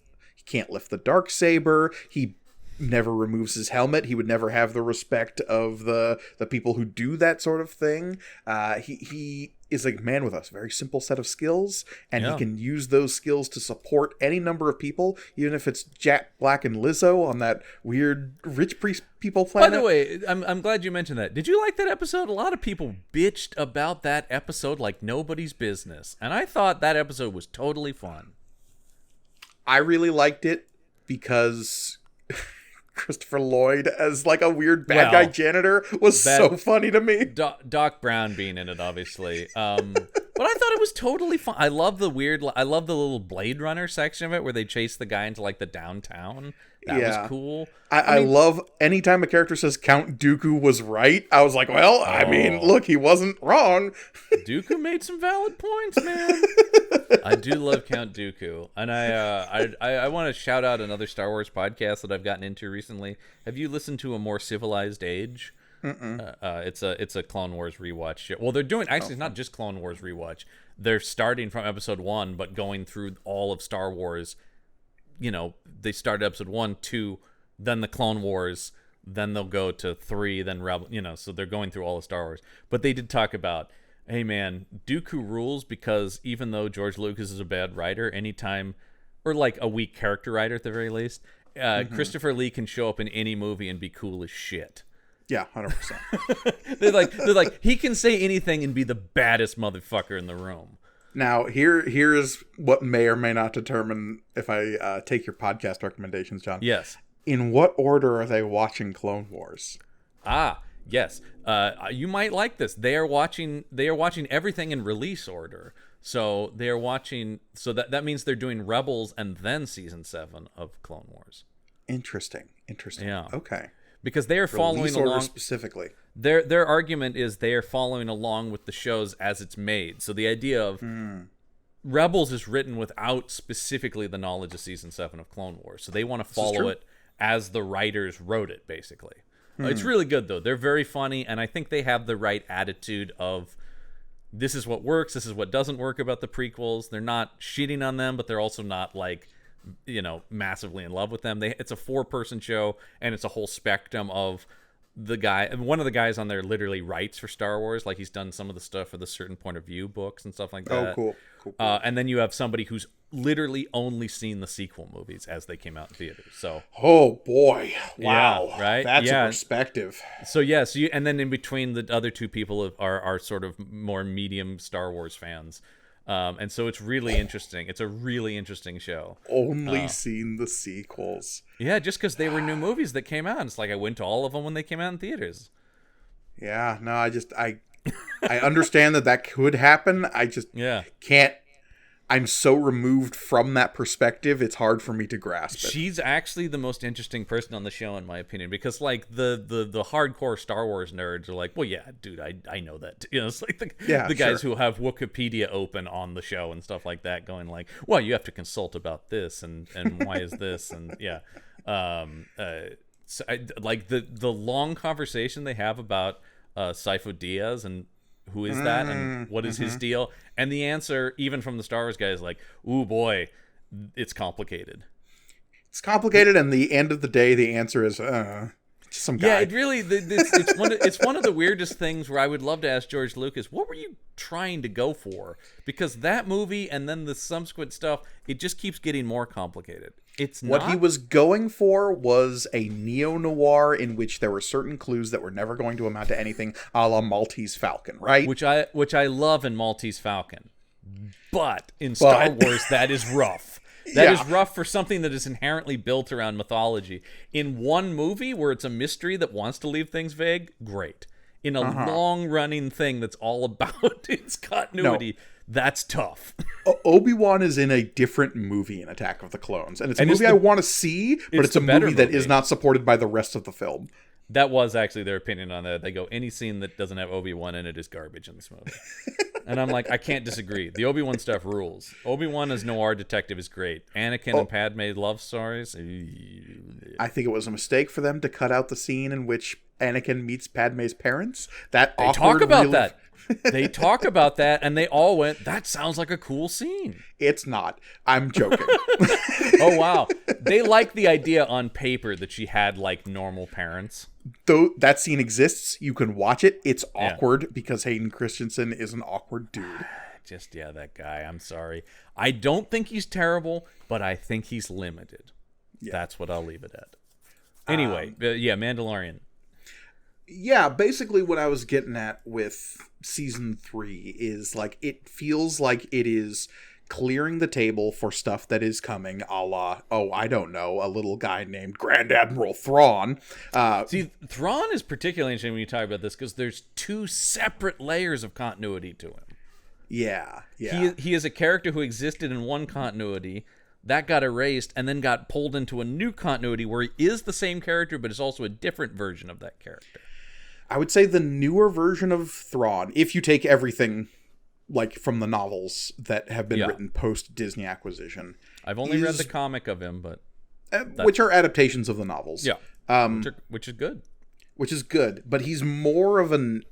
lift the Darksaber. He never removes his helmet. He would never have the respect of the people who do that sort of thing. He is a man with a very simple set of skills, and he can use those skills to support any number of people, even if it's Jack Black and Lizzo on that weird rich priest people planet. By the way, I'm glad you mentioned that. Did you like that episode? A lot of people bitched about that episode like nobody's business, and I thought that episode was totally fun. I really liked it because Christopher Lloyd as like a weird bad guy janitor was so funny to me. Doc Brown being in it, obviously. But I thought it was totally fun. I love the little Blade Runner section of it where they chase the guy into like the downtown. That was cool. I love anytime a character says Count Dooku was right. I was like, well, I mean, look, he wasn't wrong. Dooku made some valid points, man. I do love Count Dooku, and I want to shout out another Star Wars podcast that I've gotten into recently. Have you listened to A More Civilized Age? It's a Clone Wars rewatch show. Well, they're doing it's not just Clone Wars rewatch. They're starting from episode 1, but going through all of Star Wars. You know, they started episode 1, 2, then the Clone Wars, then they'll go to 3, then Rebel. You know, so they're going through all of Star Wars. But they did talk about, hey man, Dooku rules because even though George Lucas is a bad writer, anytime, or like a weak character writer at the very least, Christopher Lee can show up in any movie and be cool as shit. Yeah, 100%. they're like he can say anything and be the baddest motherfucker in the room. Now, here's what may or may not determine if I take your podcast recommendations, John. Yes. In what order are they watching Clone Wars? Yes. You might like this. They are watching everything in release order. So they are watching. So that means they're doing Rebels and then season 7 of Clone Wars. Interesting. Yeah. Okay. Because they are following along specifically. Their argument is they are following along with the shows as it's made. So the idea of Rebels is written without specifically the knowledge of season 7 of Clone Wars. So they want to follow it as the writers wrote it, basically. It's really good, though. They're very funny, and I think they have the right attitude of this is what works, this is what doesn't work about the prequels. They're not shitting on them, but they're also not like, you know, massively in love with them. It's a 4-person show, and it's a whole spectrum of the guy. One of the guys on there literally writes for Star Wars, like he's done some of the stuff for the Certain Point of View books and stuff like that. Oh, cool. And then you have somebody who's literally only seen the sequel movies as they came out in theaters. So, oh boy, wow, yeah, right? That's a perspective. So yes, and then in between the other two people are sort of more medium Star Wars fans. And so it's really interesting. It's a really interesting show. Only seen the sequels. Yeah, just because they were new movies that came out. It's like I went to all of them when they came out in theaters. Yeah, no, I understand that could happen. I just can't. I'm so removed from that perspective, it's hard for me to grasp it. She's actually the most interesting person on the show, in my opinion, because like the hardcore Star Wars nerds are like, well, yeah, dude, I know that. You know, it's like the guys who have Wikipedia open on the show and stuff like that, going like, well, you have to consult about this and why is this and so like the long conversation they have about Sifo Dyas and who is that and what is his deal, and the answer even from the Star Wars guy is like, ooh boy, it's complicated. It's complicated, and the end of the day the answer is just some guy. Yeah, it really it's one of the weirdest things where I would love to ask George Lucas, what were you trying to go for? Because that movie and then the subsequent stuff, it just keeps getting more complicated. What he was going for was a neo-noir in which there were certain clues that were never going to amount to anything, a la Maltese Falcon, right? Which I love in Maltese Falcon. But in Star Wars, that is rough. That is rough for something that is inherently built around mythology. In one movie where it's a mystery that wants to leave things vague, great. In a long-running thing that's all about its continuity, that's tough. Obi-Wan is in a different movie in Attack of the Clones. And it's a movie I want to see, but it's a movie that is not supported by the rest of the film. That was actually their opinion on that. They go, any scene that doesn't have Obi-Wan in it is garbage in this movie. And I'm like, I can't disagree. The Obi-Wan stuff rules. Obi-Wan as noir detective is great. Anakin and Padme love stories. I think it was a mistake for them to cut out the scene in which Anakin meets Padme's parents. That they talk about that. They talk about that, and they all went, that sounds like a cool scene. It's not. I'm joking. Oh, wow. They like the idea on paper that she had, like, normal parents. Though that scene exists, you can watch it. It's awkward because Hayden Christensen is an awkward dude. That guy. I'm sorry. I don't think he's terrible, but I think he's limited. Yeah. That's what I'll leave it at. Anyway, Mandalorian. Yeah, basically what I was getting at with season 3 is, like, it feels like it is clearing the table for stuff that is coming, a la, I don't know, a little guy named Grand Admiral Thrawn. See, Thrawn is particularly interesting when you talk about this because there's 2 separate layers of continuity to him. Yeah. He is a character who existed in one continuity, that got erased, and then got pulled into a new continuity where he is the same character, but is also a different version of that character. I would say the newer version of Thrawn, if you take everything like from the novels that have been written post Disney acquisition. I've only read the comic of him, but which are adaptations of the novels. Yeah, which is good. Which is good, but he's more of an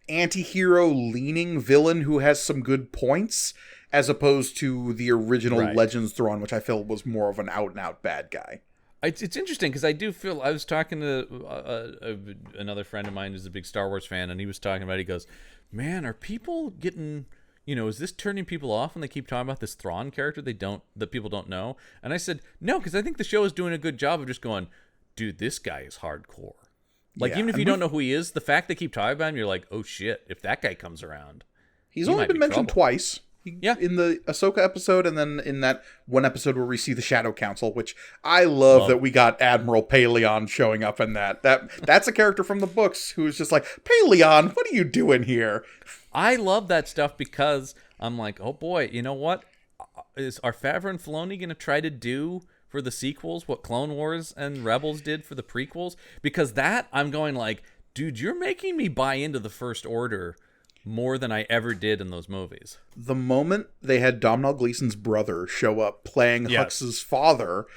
anti-hero leaning villain who has some good points, as opposed to the original Legends Thrawn, which I feel was more of an out-and-out bad guy. It's interesting because I do feel, I was talking to another friend of mine who's a big Star Wars fan, and he was talking about, he goes, man, are people getting, is this turning people off when they keep talking about this Thrawn character that people don't know? And I said, no, because I think the show is doing a good job of just going, dude, this guy is hardcore. Like, even if you don't know who he is, the fact they keep talking about him, you're like, oh shit, if that guy comes around. He's only been mentioned twice. In the Ahsoka episode, and then in that one episode where we see the Shadow Council, which I love that we got Admiral Paleon showing up in that. That's a character from the books who's just like, Paleon, what are you doing here? I love that stuff because I'm like, oh boy, you know what? Are Favreau and Filoni going to try to do for the sequels what Clone Wars and Rebels did for the prequels? Because I'm going like, dude, you're making me buy into the First Order more than I ever did in those movies. The moment they had Domhnall Gleeson's brother show up playing Hux's father,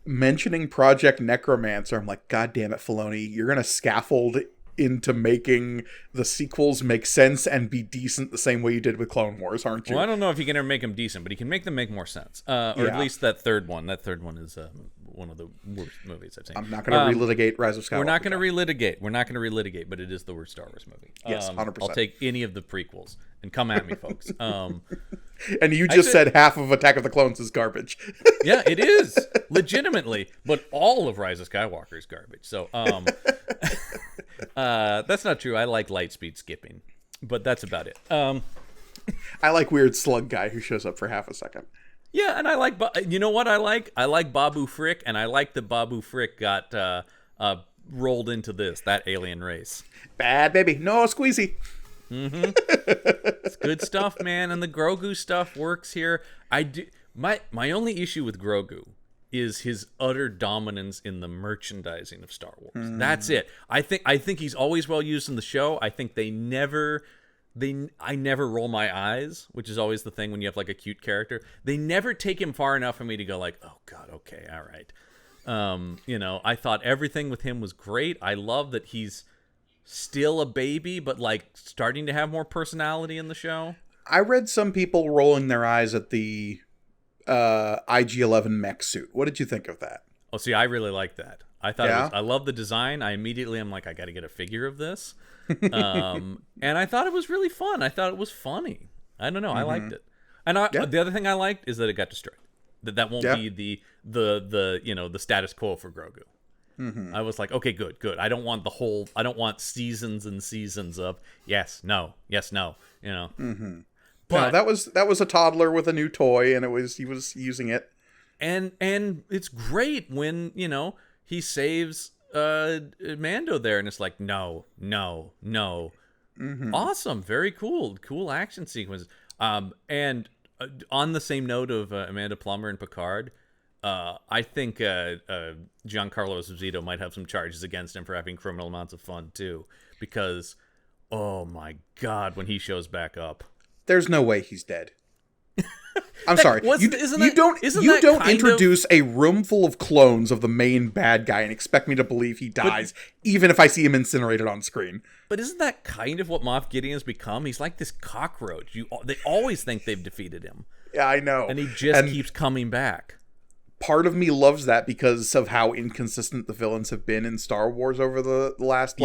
mentioning Project Necromancer, I'm like, God damn it, Filoni, you're going to scaffold into making the sequels make sense and be decent the same way you did with Clone Wars, aren't you? Well, I don't know if he can ever make them decent, but he can make them make more sense. Or at least that third one. That third one is one of the worst movies I've seen. I'm not going to relitigate Rise of Skywalker. We're not going to relitigate, but it is the worst Star Wars movie. Yes, 100%. I'll take any of the prequels, and come at me, folks. And you just said half of Attack of the Clones is garbage. Yeah, it is. Legitimately. But all of Rise of Skywalker is garbage. So, that's not true. I like Lightspeed skipping, but that's about it. I like weird slug guy who shows up for half a second. Yeah, and I like, you know what I like? I like Babu Frick, and I like that Babu Frick got rolled into that alien race. Bad baby, no squeezy. Mm-hmm. It's good stuff, man, and the Grogu stuff works here. I do. My only issue with Grogu is his utter dominance in the merchandising of Star Wars. That's it. I think he's always well used in the show. I think I never roll my eyes, which is always the thing when you have like a cute character. They never take him far enough for me to go like, oh God, okay, all right. I thought everything with him was great. I love that he's still a baby, but like starting to have more personality in the show. I read some people rolling their eyes at the IG-11 mech suit. What did you think of that? Oh, see, I really like that. I thought I love the design. I got to get a figure of this. And I thought it was really fun. I thought it was funny. I don't know. I liked it. And the other thing I liked is that it got destroyed. That won't be the status quo for Grogu. Mm-hmm. I was like, okay, good. I don't want seasons and seasons of yes, no. Mm-hmm. But no, that was a toddler with a new toy, and he was using it. And it's great when, he saves Mando there, and it's like, no. Mm-hmm. Awesome, very cool action sequence. And on the same note of Amanda Plummer and Picard, I think Giancarlo Esposito might have some charges against him for having criminal amounts of fun too, because oh my God, when he shows back up, there's no way he's dead. I'm sorry. You don't introduce a room full of clones of the main bad guy and expect me to believe he dies, even if I see him incinerated on screen. But isn't that kind of what Moff Gideon has become? He's like this cockroach. They always think they've defeated him. Yeah, I know. And he just keeps coming back. Part of me loves that because of how inconsistent the villains have been in Star Wars over the last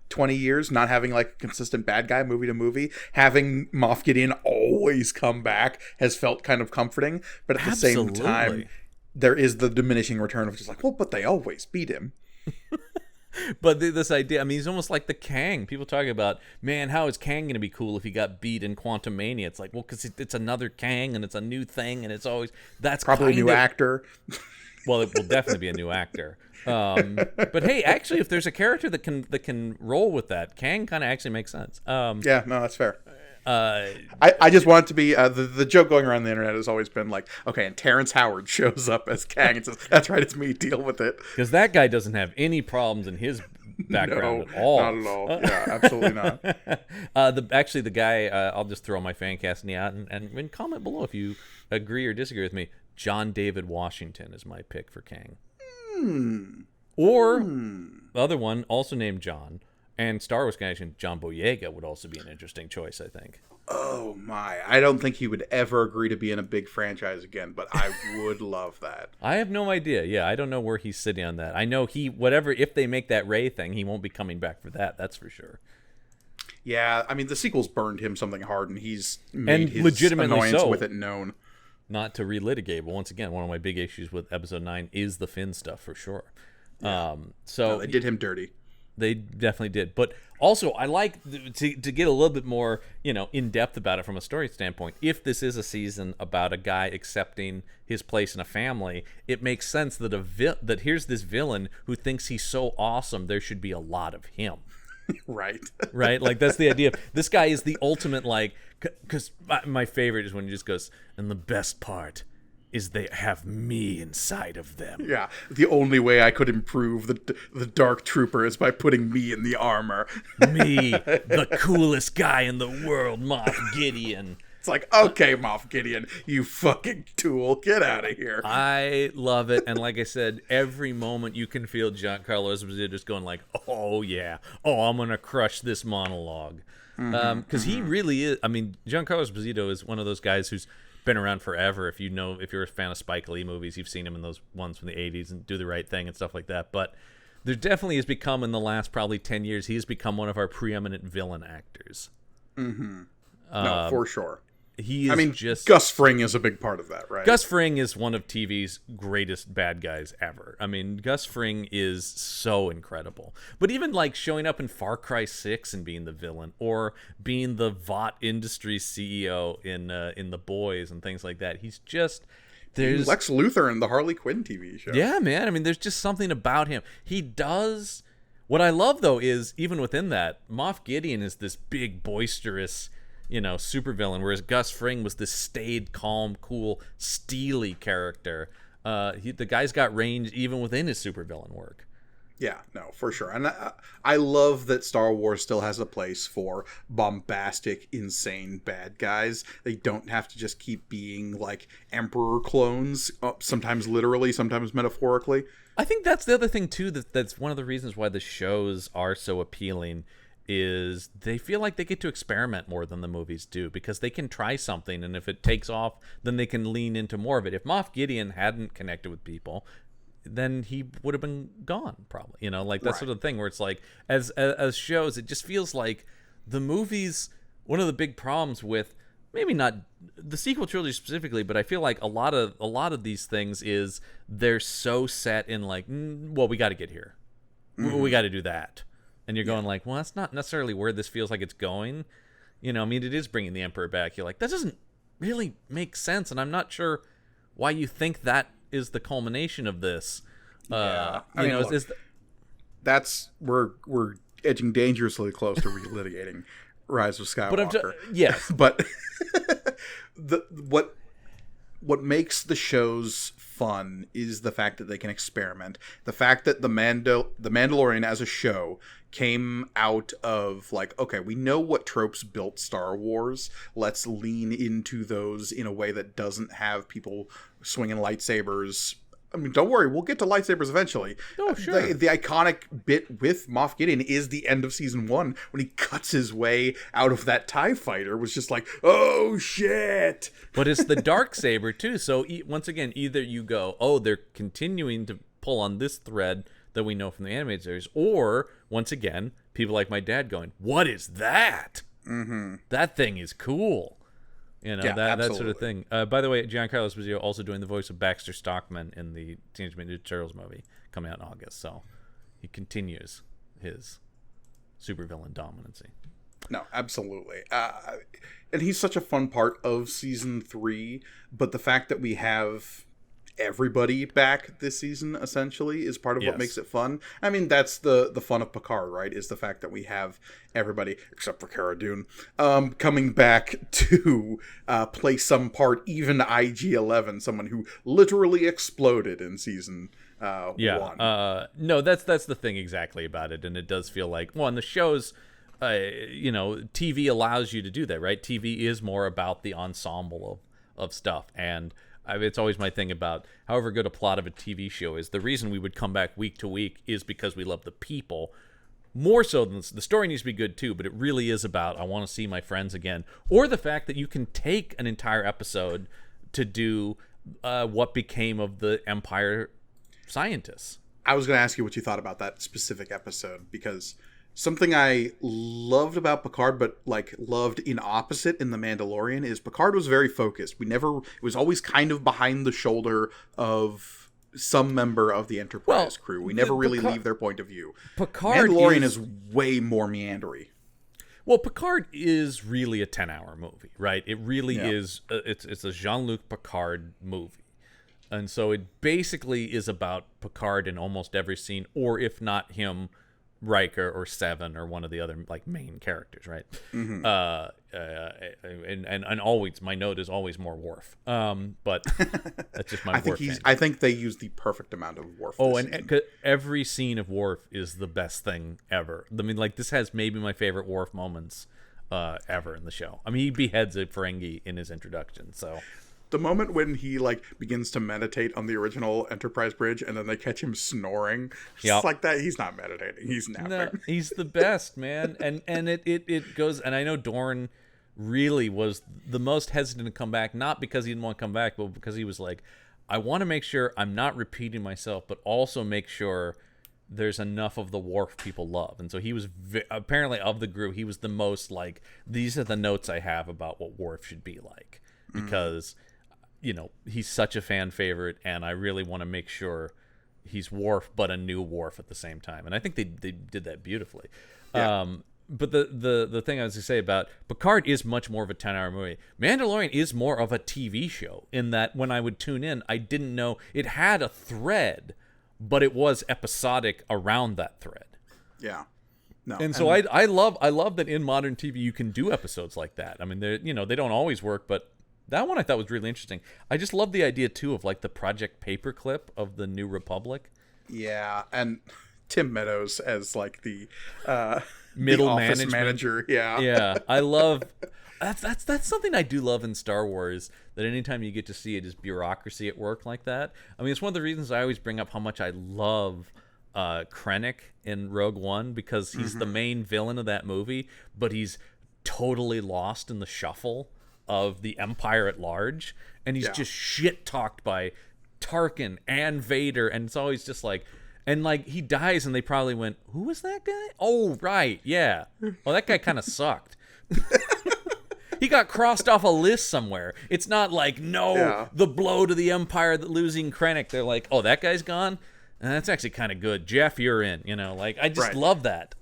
20 years, not having like a consistent bad guy movie to movie. Having Moff Gideon always come back has felt kind of comforting, but at the same time there is the diminishing return of just like, well, but they always beat him. But this idea, I mean, he's almost like the Kang. People talking about, man, how is Kang going to be cool if he got beat in Quantum Mania? It's like, well, because it's another Kang and it's a new thing, and it's always that's probably a new actor. Well, it will definitely be a new actor. But hey, actually, if there's a character that can roll with that, Kang kind of actually makes sense. Yeah, no, that's fair. I just want it to be the joke going around the internet has always been like, okay, and Terrence Howard shows up as Kang and says, "That's right, it's me. Deal with it." Because that guy doesn't have any problems in his background at all. Not at all. Yeah, absolutely not. The guy, I'll just throw my fan casting out and comment below if you agree or disagree with me. John David Washington is my pick for Kang. Or the other one, also named John. And Star Wars connection, John Boyega would also be an interesting choice, I think. Oh my! I don't think he would ever agree to be in a big franchise again, but I would love that. I have no idea. Yeah, I don't know where he's sitting on that. I know if they make that Rey thing, he won't be coming back for that. That's for sure. Yeah, I mean the sequels burned him something hard, and heis his legitimately annoyance so. with it known. Not to relitigate, but once again, one of my big issues with Episode 9 is the Finn stuff for sure. Yeah. They did him dirty. They definitely did. But also, I like to get a little bit more, in depth about it from a story standpoint. If this is a season about a guy accepting his place in a family, it makes sense that that here's this villain who thinks he's so awesome, there should be a lot of him. Right. Right? Like, that's the idea. This guy is the ultimate, like, because my favorite is when he just goes, and the best part is they have me inside of them. Yeah, the only way I could improve the Dark Trooper is by putting me in the armor. Me, the coolest guy in the world, Moff Gideon. It's like, okay, Moff Gideon, you fucking tool, get out of here. I love it, and like I said, every moment you can feel Giancarlo Esposito just going like, oh yeah, I'm gonna crush this monologue. Because he really is, I mean, Giancarlo Esposito is one of those guys who's been around forever. If you're a fan of Spike Lee movies, you've seen him in those ones from the 80s and Do the Right Thing and stuff like that. But there definitely has become, in the last probably 10 years, he has become one of our preeminent villain actors. No, for sure. He is Gus Fring is a big part of that, right? Gus Fring is one of TV's greatest bad guys ever. I mean, Gus Fring is so incredible. But even like showing up in Far Cry 6 and being the villain, or being the Vought Industries CEO in The Boys and things like that, he's just... There's Lex Luthor in the Harley Quinn TV show. Yeah, man. I mean, there's just something about him. He does... What I love, though, is even within that, Moff Gideon is this big, boisterous... supervillain, whereas Gus Fring was this staid, calm, cool, steely character. The guy's got range even within his supervillain work. Yeah, no, for sure. And I love that Star Wars still has a place for bombastic, insane bad guys. They don't have to just keep being like Emperor clones, sometimes literally, sometimes metaphorically. I think that's the other thing, too, that's one of the reasons why the shows are so appealing, is they feel like they get to experiment more than the movies do, because they can try something, and if it takes off, then they can lean into more of it. If Moff Gideon hadn't connected with people, then he would have been gone, probably. That sort of thing where it's like, as shows, it just feels like the movies, one of the big problems with, maybe not the sequel trilogy specifically, but I feel like a lot of these things is they're so set in like, well, we got to get here. We got to do that. And you're going like, well, that's not necessarily where this feels like it's going. I mean, it is bringing the Emperor back. You're like, that doesn't really make sense. And I'm not sure why you think that is the culmination of this. Yeah. We're edging dangerously close to relitigating Rise of Skywalker. Yes. But what makes the shows fun is the fact that they can experiment. The fact that the Mandalorian as a show came out of like, okay, we know what tropes built Star Wars. Let's lean into those in a way that doesn't have people swinging lightsabers. I mean, don't worry, we'll get to lightsabers eventually. Oh, sure. The iconic bit with Moff Gideon is the end of season 1 when he cuts his way out of that TIE fighter. Was just like, oh shit. But it's the dark saber too. So once again, either you go, oh, they're continuing to pull on this thread that we know from the animated series, or once again, people like my dad going, what is that? Mm-hmm. That thing is cool. You know, that sort of absolutely. thing. By the way, Giancarlo Esposito also doing the voice of Baxter Stockman in the Teenage Mutant Ninja Turtles movie coming out in August. So he continues his supervillain dominancy. No, absolutely. And he's such a fun part of season 3, but the fact that we have everybody back this season essentially is part of what makes it fun. I mean, that's the fun of Picard, right? Is the fact that we have everybody except for Cara Dune coming back to play some part, even IG-11, someone who literally exploded in season 1. No, that's the thing exactly about it, and it does feel like, well, in the shows, TV allows you to do that, right? TV is more about the ensemble of stuff, and it's always my thing about however good a plot of a TV show is. The reason we would come back week to week is because we love the people. More so than the story needs to be good too, but it really is about I want to see my friends again. Or the fact that you can take an entire episode to do what became of the Empire scientists. I was going to ask you what you thought about that specific episode, because something I loved about Picard, but like loved in opposite in The Mandalorian, is Picard was very focused. It was always kind of behind the shoulder of some member of the Enterprise crew. We never really leave their point of view. Mandalorian is way more meandery. Well, Picard is really a 10-hour movie, right? It really is. It's a Jean-Luc Picard movie. And so it basically is about Picard in almost every scene, or if not him, Riker or Seven or one of the other like main characters, right? Mm-hmm. And always my note is always more Worf. But that's just my. I think they use the perfect amount of Worf. Oh, and every scene of Worf is the best thing ever. I mean, like this has maybe my favorite Worf moments ever in the show. I mean, he beheads a Ferengi in his introduction, so. The moment when he like begins to meditate on the original Enterprise bridge, and then they catch him snoring, just like that. He's not meditating; he's napping. No, he's the best, man. And it goes. And I know Dorn really was the most hesitant to come back, not because he didn't want to come back, but because he was like, I want to make sure I'm not repeating myself, but also make sure there's enough of the Worf people love. And so he was apparently of the group, he was the most like, these are the notes I have about what Worf should be like, because. You know, he's such a fan favorite, and I really want to make sure he's Worf, but a new Worf at the same time. And I think they did that beautifully. Yeah. But the thing I was going to say about Picard is much more of a 10-hour movie. Mandalorian is more of a TV show in that when I would tune in, I didn't know it had a thread, but it was episodic around that thread. Yeah. No. And so I love that in modern TV you can do episodes like that. I mean, they don't always work, but that one I thought was really interesting. I just love the idea, too, of like the Project Paperclip of the New Republic. Yeah, and Tim Meadows as like the middle the office manager. Yeah. Yeah, I love... That's something I do love in Star Wars, that anytime you get to see it is bureaucracy at work like that. I mean, it's one of the reasons I always bring up how much I love Krennic in Rogue One, because he's the main villain of that movie, but he's totally lost in the shuffle of the Empire at large, and he's just shit talked by Tarkin and Vader, and it's always just like, and like he dies and they probably went, who was that guy? Oh right, yeah. Oh, that guy kind of sucked. He got crossed off a list somewhere. It's not like the blow to the Empire, that losing Krennic. They're like, oh, that guy's gone. That's actually kind of good. Jeff, you're in. You know, like I just love that.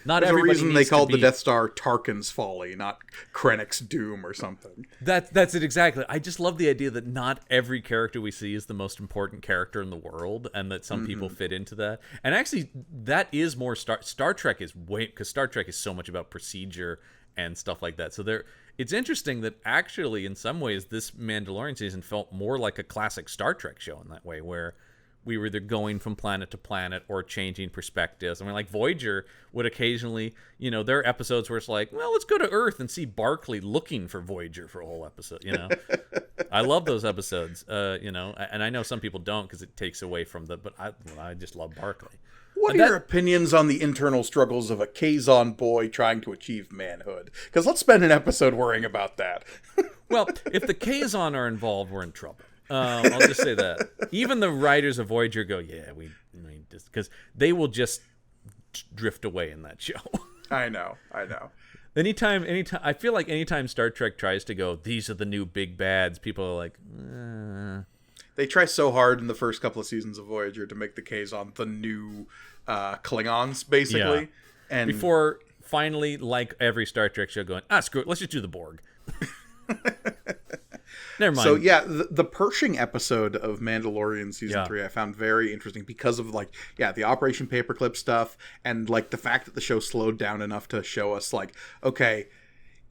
Not There's everybody a reason they called the Death Star Tarkin's Folly, not Krennic's Doom or something. That's it exactly. I just love the idea that not every character we see is the most important character in the world, and that some people fit into that. And actually, that is more Star Trek is way, because Star Trek is so much about procedure and stuff like that. So It's interesting that actually, in some ways, this Mandalorian season felt more like a classic Star Trek show in that way, where we were either going from planet to planet or changing perspectives. I mean, like Voyager would occasionally, there are episodes where it's like, well, let's go to Earth and see Barclay looking for Voyager for a whole episode, I love those episodes, and I know some people don't because it takes away from but I just love Barclay. What are your opinions on the internal struggles of a Kazon boy trying to achieve manhood? Because let's spend an episode worrying about that. Well, if the Kazon are involved, we're in trouble. I'll just say that. Even the writers of Voyager go, yeah, we just, because they will just drift away in that show. I know. Anytime, I feel like anytime Star Trek tries to go, these are the new big bads, people are like, They try so hard in the first couple of seasons of Voyager to make the Kazon the new Klingons, basically. Yeah. And before finally, like every Star Trek show, going, screw it, let's just do the Borg. Never mind. So yeah, the Pershing episode of Mandalorian season 3 I found very interesting because of the Operation Paperclip stuff and like the fact that the show slowed down enough to show us like, okay,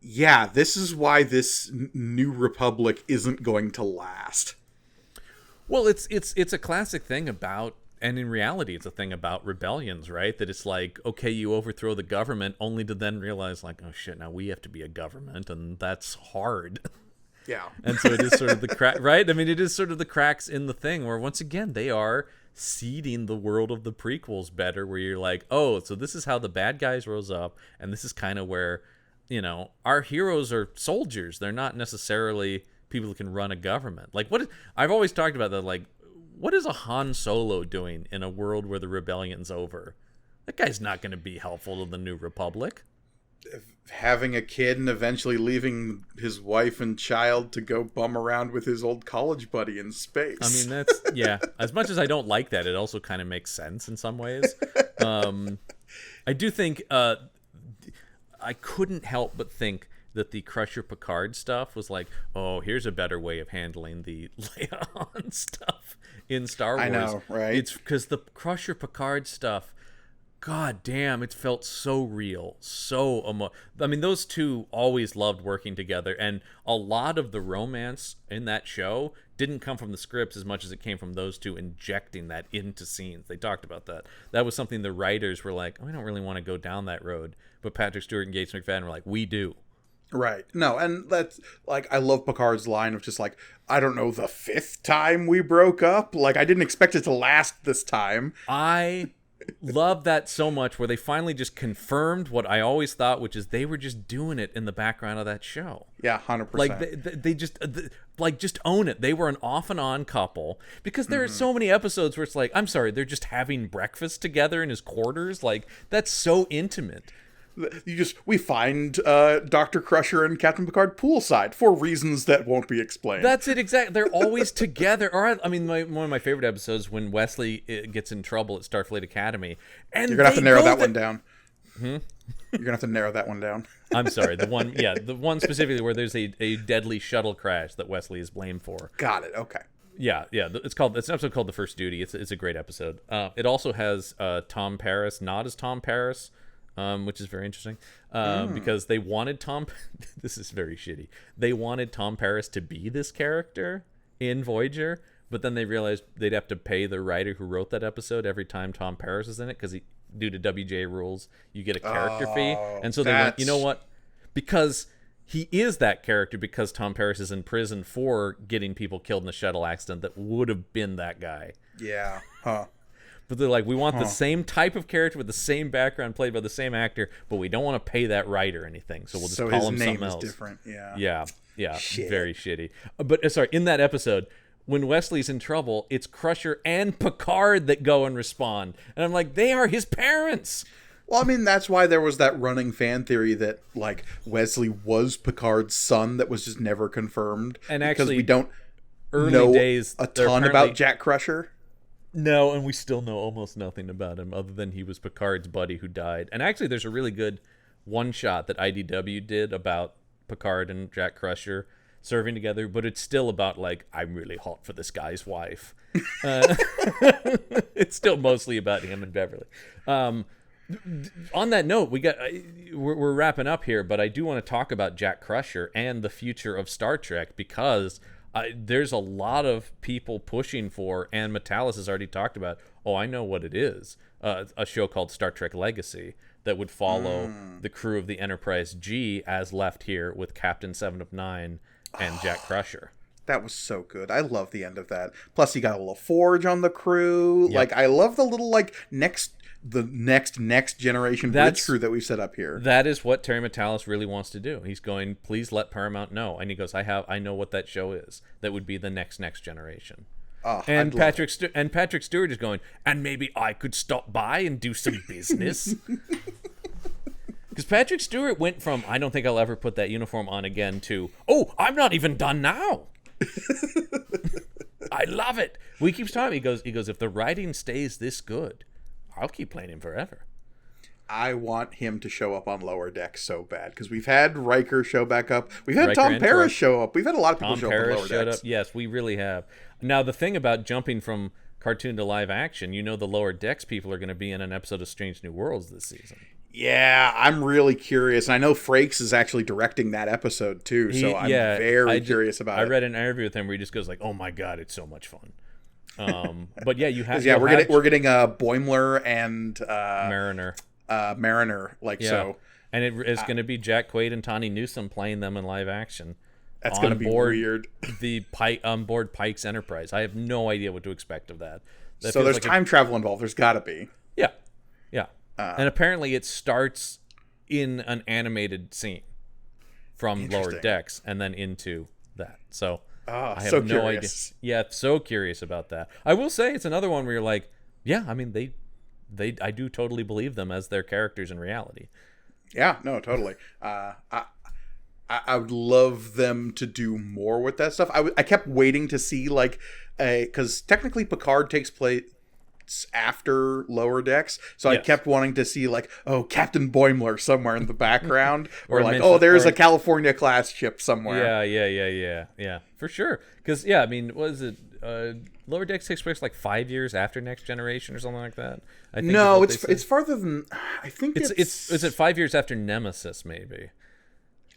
yeah, this is why this New Republic isn't going to last. Well, it's a classic thing about, and in reality, it's a thing about rebellions, right? That it's like, okay, you overthrow the government, only to then realize, like, oh shit, now we have to be a government, and that's hard. Yeah. And so it is sort of the crack, right? I mean, it is sort of the cracks in the thing where, once again, they are seeding the world of the prequels better, where you're like, oh, so this is how the bad guys rose up, and this is kind of where, our heroes are soldiers. They're not necessarily people who can run a government. Like, I've always talked about that, like, what is a Han Solo doing in a world where the rebellion's over? That guy's not going to be helpful to the New Republic. Having a kid and eventually leaving his wife and child to go bum around with his old college buddy in space. I mean, that's, yeah. As much as I don't like that, it also kind of makes sense in some ways. I do think, I couldn't help but think that the Crusher Picard stuff was like, oh, here's a better way of handling the Leia Han stuff in Star Wars. I know, right? It's because the Crusher Picard stuff, god damn, it felt so real, so I mean, those two always loved working together, and a lot of the romance in that show didn't come from the scripts as much as it came from those two injecting that into scenes. They talked about that. That was something the writers were like, oh, we don't really want to go down that road, but Patrick Stewart and Gates McFadden were like, we do. Right. No, and that's, like, I love Picard's line of just, like, I don't know, the 5th time we broke up? Like, I didn't expect it to last this time. I love that so much, where they finally just confirmed what I always thought, which is they were just doing it in the background of that show. Yeah, 100%. Like, they just, just own it. They were an off and on couple. Because there are so many episodes where it's like, I'm sorry, they're just having breakfast together in his quarters. Like, that's so intimate. We find Dr. Crusher and Captain Picard poolside for reasons that won't be explained. That's it, exactly. They're always together. Or, I mean, one of my favorite episodes when Wesley gets in trouble at Starfleet Academy, and you're gonna have to narrow that one down. You're gonna have to narrow that one down. I'm sorry, the one specifically where there's a deadly shuttle crash that Wesley is blamed for. Got it. Okay. Yeah. It's an episode called The First Duty. It's a great episode. It also has Tom Paris, not as Tom Paris. Which is very interesting, because they wanted this is very shitty. They wanted Tom Paris to be this character in Voyager, but then they realized they'd have to pay the writer who wrote that episode every time Tom Paris is in it, because due to WJ rules, you get a character fee. And so they went, you know what? Because he is that character, because Tom Paris is in prison for getting people killed in a shuttle accident that would have been that guy. Yeah. Huh. But they're like, we want the same type of character with the same background played by the same actor, but we don't want to pay that writer anything, so we'll just call him something else. Different. Yeah. Yeah. Shit. Very shitty. But sorry, in that episode, when Wesley's in trouble, it's Crusher and Picard that go and respond, and I'm like, they are his parents. Well, I mean, that's why there was that running fan theory that, like, Wesley was Picard's son that was just never confirmed, and because actually, we don't know a ton about Jack Crusher. No, and we still know almost nothing about him other than he was Picard's buddy who died. And actually, there's a really good one-shot that IDW did about Picard and Jack Crusher serving together, but it's still about, like, I'm really hot for this guy's wife. It's still mostly about him and Beverly. On that note, we're wrapping up here, but I do want to talk about Jack Crusher and the future of Star Trek, because there's a lot of people pushing for, and Metalis has already talked about, oh, I know what it is, a show called Star Trek Legacy that would follow the crew of the Enterprise G as left here with Captain Seven of Nine and Jack Crusher. That was so good. I love the end of that. Plus, you got a LaForge on the crew. Yep. Like, I love the little, like, next generation bridge crew that we set up here. That is what Terry Matalas really wants to do. He's going, please let Paramount know. And he goes, I know what that show is. That would be the next generation. And Patrick Stewart is going, and maybe I could stop by and do some business. Because Patrick Stewart went from, I don't think I'll ever put that uniform on again, to, oh, I'm not even done now. I love it. He keeps talking. He goes, if the writing stays this good, I'll keep playing him forever. I want him to show up on Lower Decks so bad, because we've had Riker show back up. We've had Tom Paris show up. We've had a lot of people show up on Lower Decks. Yes, we really have. Now, the thing about jumping from cartoon to live action, the Lower Decks people are going to be in an episode of Strange New Worlds this season. Yeah, I'm really curious. And I know Frakes is actually directing that episode too, so I'm very curious about it. I read an interview with him where he just goes like, "Oh my god, it's so much fun." But yeah, you have. Yeah, we're getting Boimler and Mariner. So. And it is going to be Jack Quaid and Tawny Newsome playing them in live action. That's going to be weird. On board Pike's Enterprise. I have no idea what to expect of that. So there's time travel involved. There's got to be. Yeah. And apparently it starts in an animated scene from Lower Decks and then into that. So I have no idea. Yeah, so curious about that. I will say it's another one where you're like, yeah, I mean, I do totally believe them as their characters in reality. Yeah, no, totally. I would love them to do more with that stuff. I kept waiting to see, like, because technically Picard takes place after Lower Decks, so yes. I kept wanting to see, like, oh, Captain Boimler somewhere in the background, or like, oh, there's a California class ship somewhere. Yeah, for sure. Because I mean, what is it? Lower Decks takes place like 5 years after Next Generation or something like that. I think no, it's farther than I think. Is it 5 years after Nemesis? Maybe.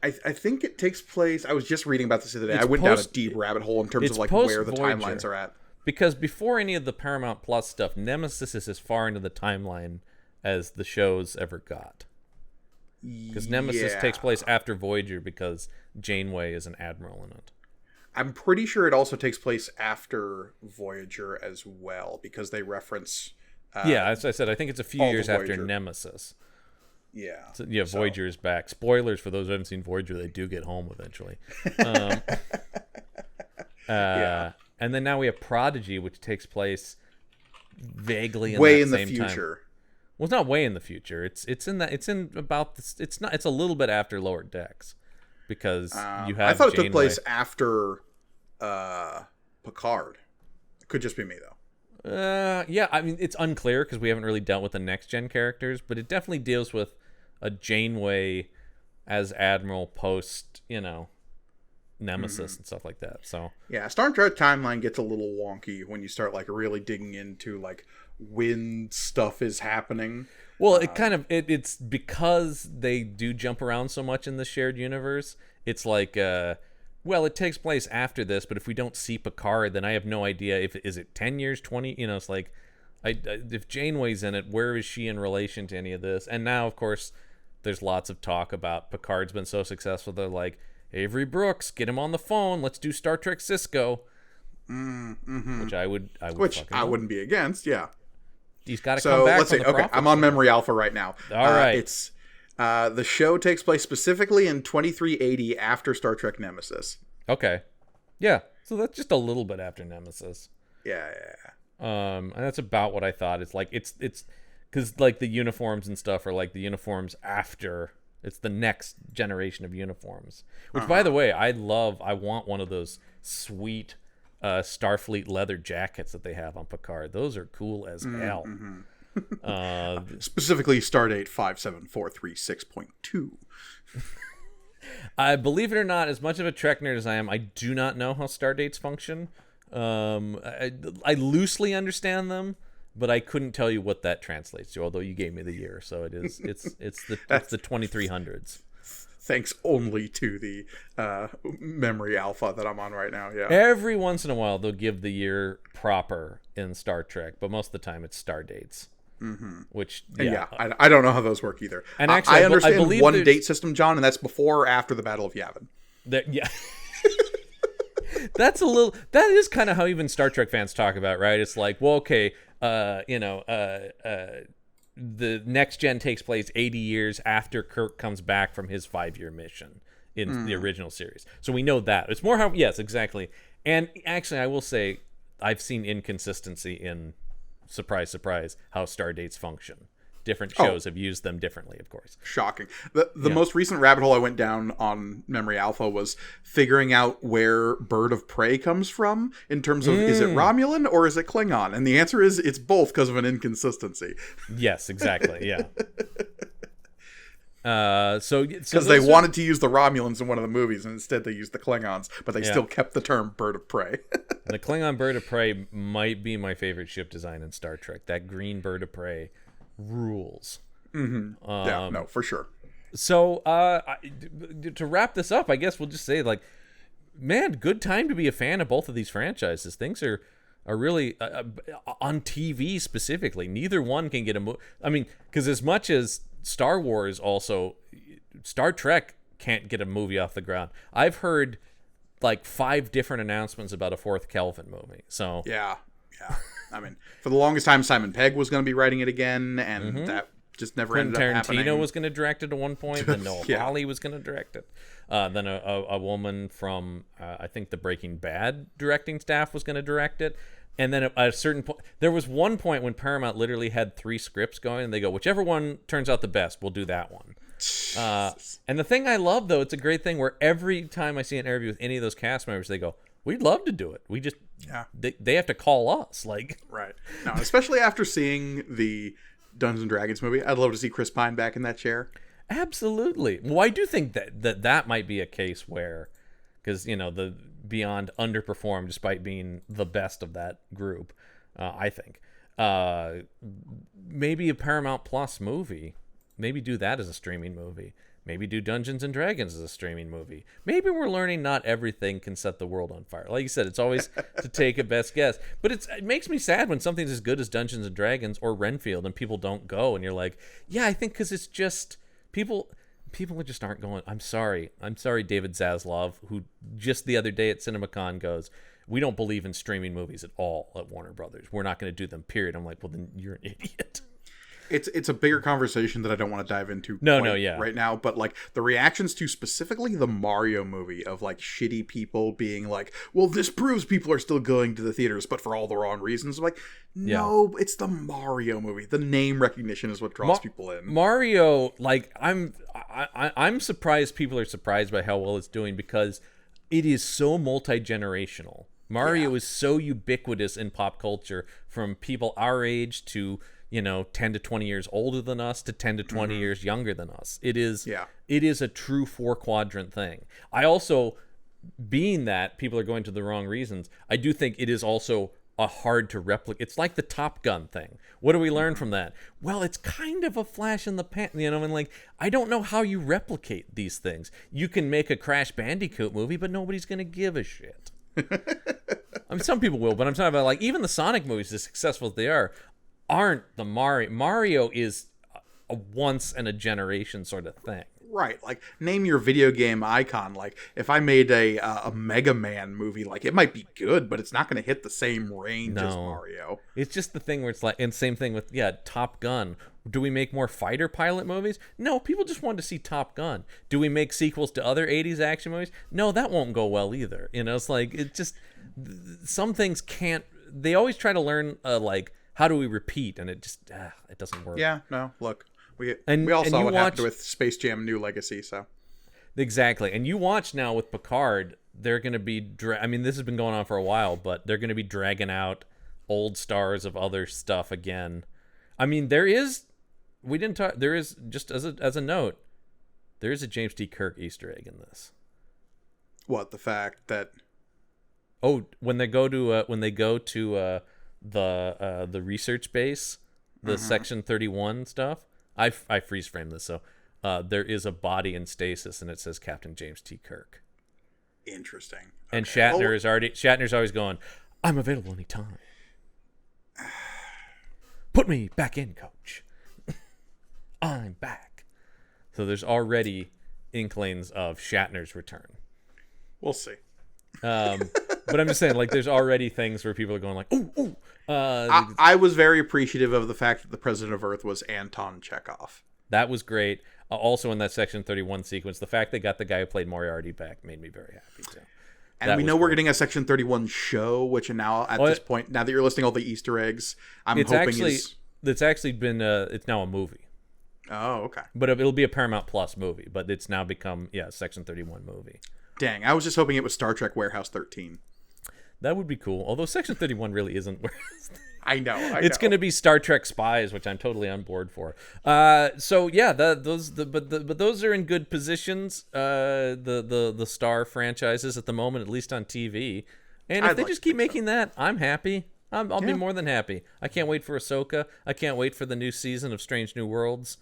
I think it takes place. I was just reading about this the other day. I went down a deep rabbit hole in terms of like where the timelines are at. Because before any of the Paramount Plus stuff, Nemesis is as far into the timeline as the shows ever got. Because Nemesis takes place after Voyager, because Janeway is an admiral in it. I'm pretty sure it also takes place after Voyager as well, because they reference... as I said, I think it's a few years after Nemesis. Yeah. So, Voyager is back. Spoilers for those who haven't seen Voyager, they do get home eventually. And then now we have Prodigy, which takes place vaguely in the future. Time. Well, it's not way in the future. It's a little bit after Lower Decks, because you have. I thought it took place after Picard. It could just be me though. Yeah, I mean, it's unclear because we haven't really dealt with the next gen characters, but it definitely deals with a Janeway as Admiral post, Nemesis and stuff like that. So yeah, Star Trek timeline gets a little wonky when you start like really digging into like when stuff is happening. Well, it's because they do jump around so much in the shared universe. It's like it takes place after this, but if we don't see Picard, then I have no idea is it 10 years, 20, it's like if Janeway's in it, where is she in relation to any of this? And now of course there's lots of talk about Picard's been so successful, they're like, Avery Brooks, get him on the phone. Let's do Star Trek Cisco. Which I wouldn't be against. Yeah, he's got to come back. Let's see. Okay, I'm on Memory Alpha right now. All right, it's the show takes place specifically in 2380 after Star Trek Nemesis. Okay, yeah. So that's just a little bit after Nemesis. Yeah. And that's about what I thought. It's like it's because like the uniforms and stuff are like the uniforms after. It's the next generation of uniforms. Which, by the way, I want one of those sweet Starfleet leather jackets that they have on Picard. Those are cool as hell. Specifically, Stardate 57436.2. I believe it or not, as much of a Trek nerd as I am, I do not know how Stardates function. I loosely understand them. but I couldn't tell you what that translates to. Although you gave me the year, so it's the 2300s. Thanks only to the memory alpha that I'm on right now. Yeah. Every once in a while, they'll give the year proper in Star Trek, but most of the time it's star dates. Mm-hmm. Which, I don't know how those work either. And actually, I understand one date system, John, and that's before or after the Battle of Yavin. Yeah. That is kind of how even Star Trek fans talk about, right? It's like, well, okay, the next gen takes place 80 years after Kirk comes back from his 5-year mission in the original series. So we know that. It's more how, yes, exactly. And actually, I will say, I've seen inconsistency in, surprise, surprise, how star dates function. Different shows have used them differently, of course. Shocking. The most recent rabbit hole I went down on Memory Alpha was figuring out where Bird of Prey comes from in terms of is it Romulan or is it Klingon? And the answer is it's both because of an inconsistency. Yes, exactly. Yeah. Because they wanted to use the Romulans in one of the movies, and instead they used the Klingons, but they still kept the term Bird of Prey. The Klingon Bird of Prey might be my favorite ship design in Star Trek. That green Bird of Prey rules. Mm-hmm. Yeah, no, for sure. So to wrap this up, I guess we'll just say, like, man, good time to be a fan of both of these franchises. Things are really on TV specifically. Neither one can get a movie. I mean, because as much as Star Wars, also Star Trek can't get a movie off the ground. I've heard like 5 different announcements about a 4th Kelvin movie. So yeah. I mean, for the longest time, Simon Pegg was going to be writing it again, and that just never ended up happening. Tarantino was going to direct it at one point. Then Noah Hawley was going to direct it. Then a woman from I think the Breaking Bad directing staff was going to direct it. And then at a certain point, there was one point when Paramount literally had 3 scripts going, and they go, whichever one turns out the best, we'll do that one. And the thing I love, though, it's a great thing where every time I see an interview with any of those cast members, they go, we'd love to do it. We just, they have to call us. Like, right. No, especially after seeing the Dungeons & Dragons movie, I'd love to see Chris Pine back in that chair. Absolutely. Well, I do think that might be a case where, because, the Beyond underperformed despite being the best of that group, I think. Maybe a Paramount Plus movie. Maybe do that as a streaming movie. Maybe do Dungeons & Dragons as a streaming movie. Maybe we're learning not everything can set the world on fire. Like you said, it's always to take a best guess. But it makes me sad when something's as good as Dungeons & Dragons or Renfield and people don't go. And you're like, yeah, I think because it's just people just aren't going. I'm sorry, David Zaslav, who just the other day at CinemaCon goes, we don't believe in streaming movies at all at Warner Brothers. We're not going to do them, period. I'm like, well, then you're an idiot. It's a bigger conversation that I don't want to dive into right now, but like the reactions to specifically the Mario movie of like shitty people being like, well, this proves people are still going to the theaters, but for all the wrong reasons. I'm like, no, it's the Mario movie. The name recognition is what draws people in. Mario, like I'm surprised people are surprised by how well it's doing because it is so multi-generational. Mario is so ubiquitous in pop culture, from people our age to 10 to 20 years older than us to 10 to 20 years younger than us. It is a true 4-quadrant thing. I also, being that people are going to the wrong reasons, I do think it is also a hard to replicate. It's like the Top Gun thing. What do we learn from that? Well, it's kind of a flash in the pan, and like, I don't know how you replicate these things. You can make a Crash Bandicoot movie, but nobody's going to give a shit. I mean, some people will, but I'm talking about like even the Sonic movies, as successful as they aren't the Mario. Mario is a once in a generation sort of thing. Right, like name your video game icon. Like if I made a Mega Man movie, like it might be good, but it's not going to hit the same range as Mario. It's just the thing where it's like, and same thing with Top Gun. Do we make more fighter pilot movies? No, people just wanted to see Top Gun. Do we make sequels to other 80s action movies? No, that won't go well either. It's like, it just, some things can't, they always try to learn like, how do we repeat? And it just, it doesn't work. Yeah, no, look. We all saw what happened with Space Jam New Legacy, so. Exactly. And you watch now with Picard, they're going to be, I mean, this has been going on for a while, but they're going to be dragging out old stars of other stuff again. I mean, there is, just as a note, there is a James T. Kirk Easter egg in this. What, the fact that... Oh, when they go to the research base, the Section 31 stuff. I freeze frame this, so there is a body in stasis, and it says Captain James T. Kirk. Interesting. Okay. And Shatner's always going, I'm available anytime. Put me back in, coach. I'm back. So there's already inklings of Shatner's return. We'll see. But I'm just saying, like, there's already things where people are going like, ooh. I was very appreciative of the fact that the President of Earth was Anton Chekhov. That was great. Also in that Section 31 sequence, the fact they got the guy who played Moriarty back made me very happy, too. And we know we're getting a Section 31 show, which now, at this point, now that you're listing all the Easter eggs, it's actually been, it's now a movie. Oh, okay. But it'll be a Paramount Plus movie, but it's now become, Section 31 movie. Dang, I was just hoping it was Star Trek Warehouse 13. That would be cool. Although Section 31 really isn't. I know. It's going to be Star Trek Spies, which I'm totally on board for. So yeah, those are in good positions. The Star franchises at the moment, at least on TV. And if they just keep making that, I'm happy. I'll be more than happy. I can't wait for Ahsoka. I can't wait for the new season of Strange New Worlds.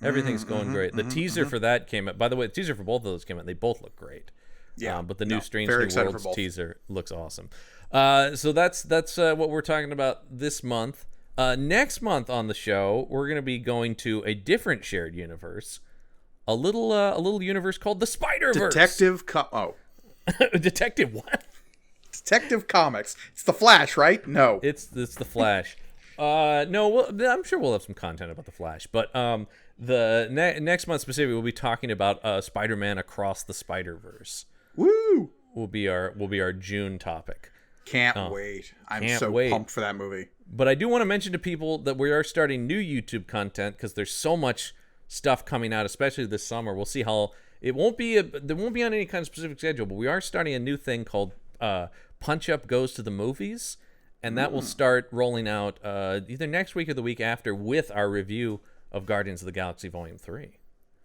Everything's going great. The teaser for that came out. By the way, the teaser for both of those came out. They both look great. Yeah, but the new Strange New Worlds teaser looks awesome. So that's what we're talking about this month. Next month on the show, we're going to be going to a different shared universe, a little universe called the Spider-Verse. Detective what? Detective Comics. It's the Flash, right? No, it's the Flash. No, I'm sure we'll have some content about the Flash, but the next month specifically, we'll be talking about Spider-Man Across the Spider-Verse. Woo! Will be our June topic. Can't wait. I'm so pumped for that movie. But I do want to mention to people that we are starting new YouTube content because there's so much stuff coming out, especially this summer. We'll see how there won't be on any kind of specific schedule, but we are starting a new thing called Punch Up Goes to the Movies, and that will start rolling out either next week or the week after with our review of Guardians of the Galaxy Volume 3.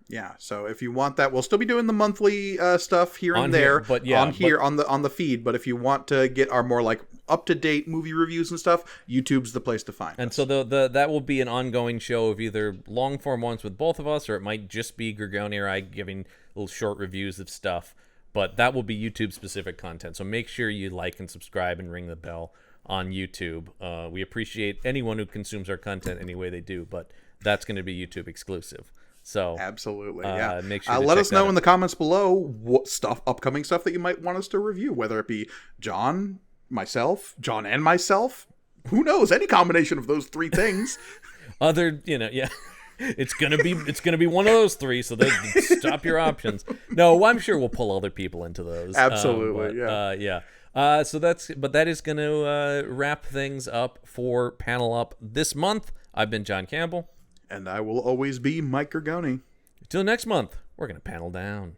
Yeah, so if you want that, we'll still be doing the monthly stuff here and there on the feed. But if you want to get our more like up to date movie reviews and stuff, YouTube's the place to find. And so that will be an ongoing show of either long form ones with both of us, or it might just be Gorgoni or I giving little short reviews of stuff. But that will be YouTube specific content. So make sure you like and subscribe and ring the bell on YouTube. We appreciate anyone who consumes our content any way they do, but that's going to be YouTube exclusive. So absolutely, yeah. Make sure let us know in the comments below what upcoming stuff that you might want us to review, whether it be John and myself. Who knows? Any combination of those three things. It's gonna be one of those three. So stop your options. No, I'm sure we'll pull other people into those. Absolutely, So that is gonna wrap things up for Panel Up this month. I've been John Campbell. And I will always be Mike Gorgoni. Until next month, we're going to panel down.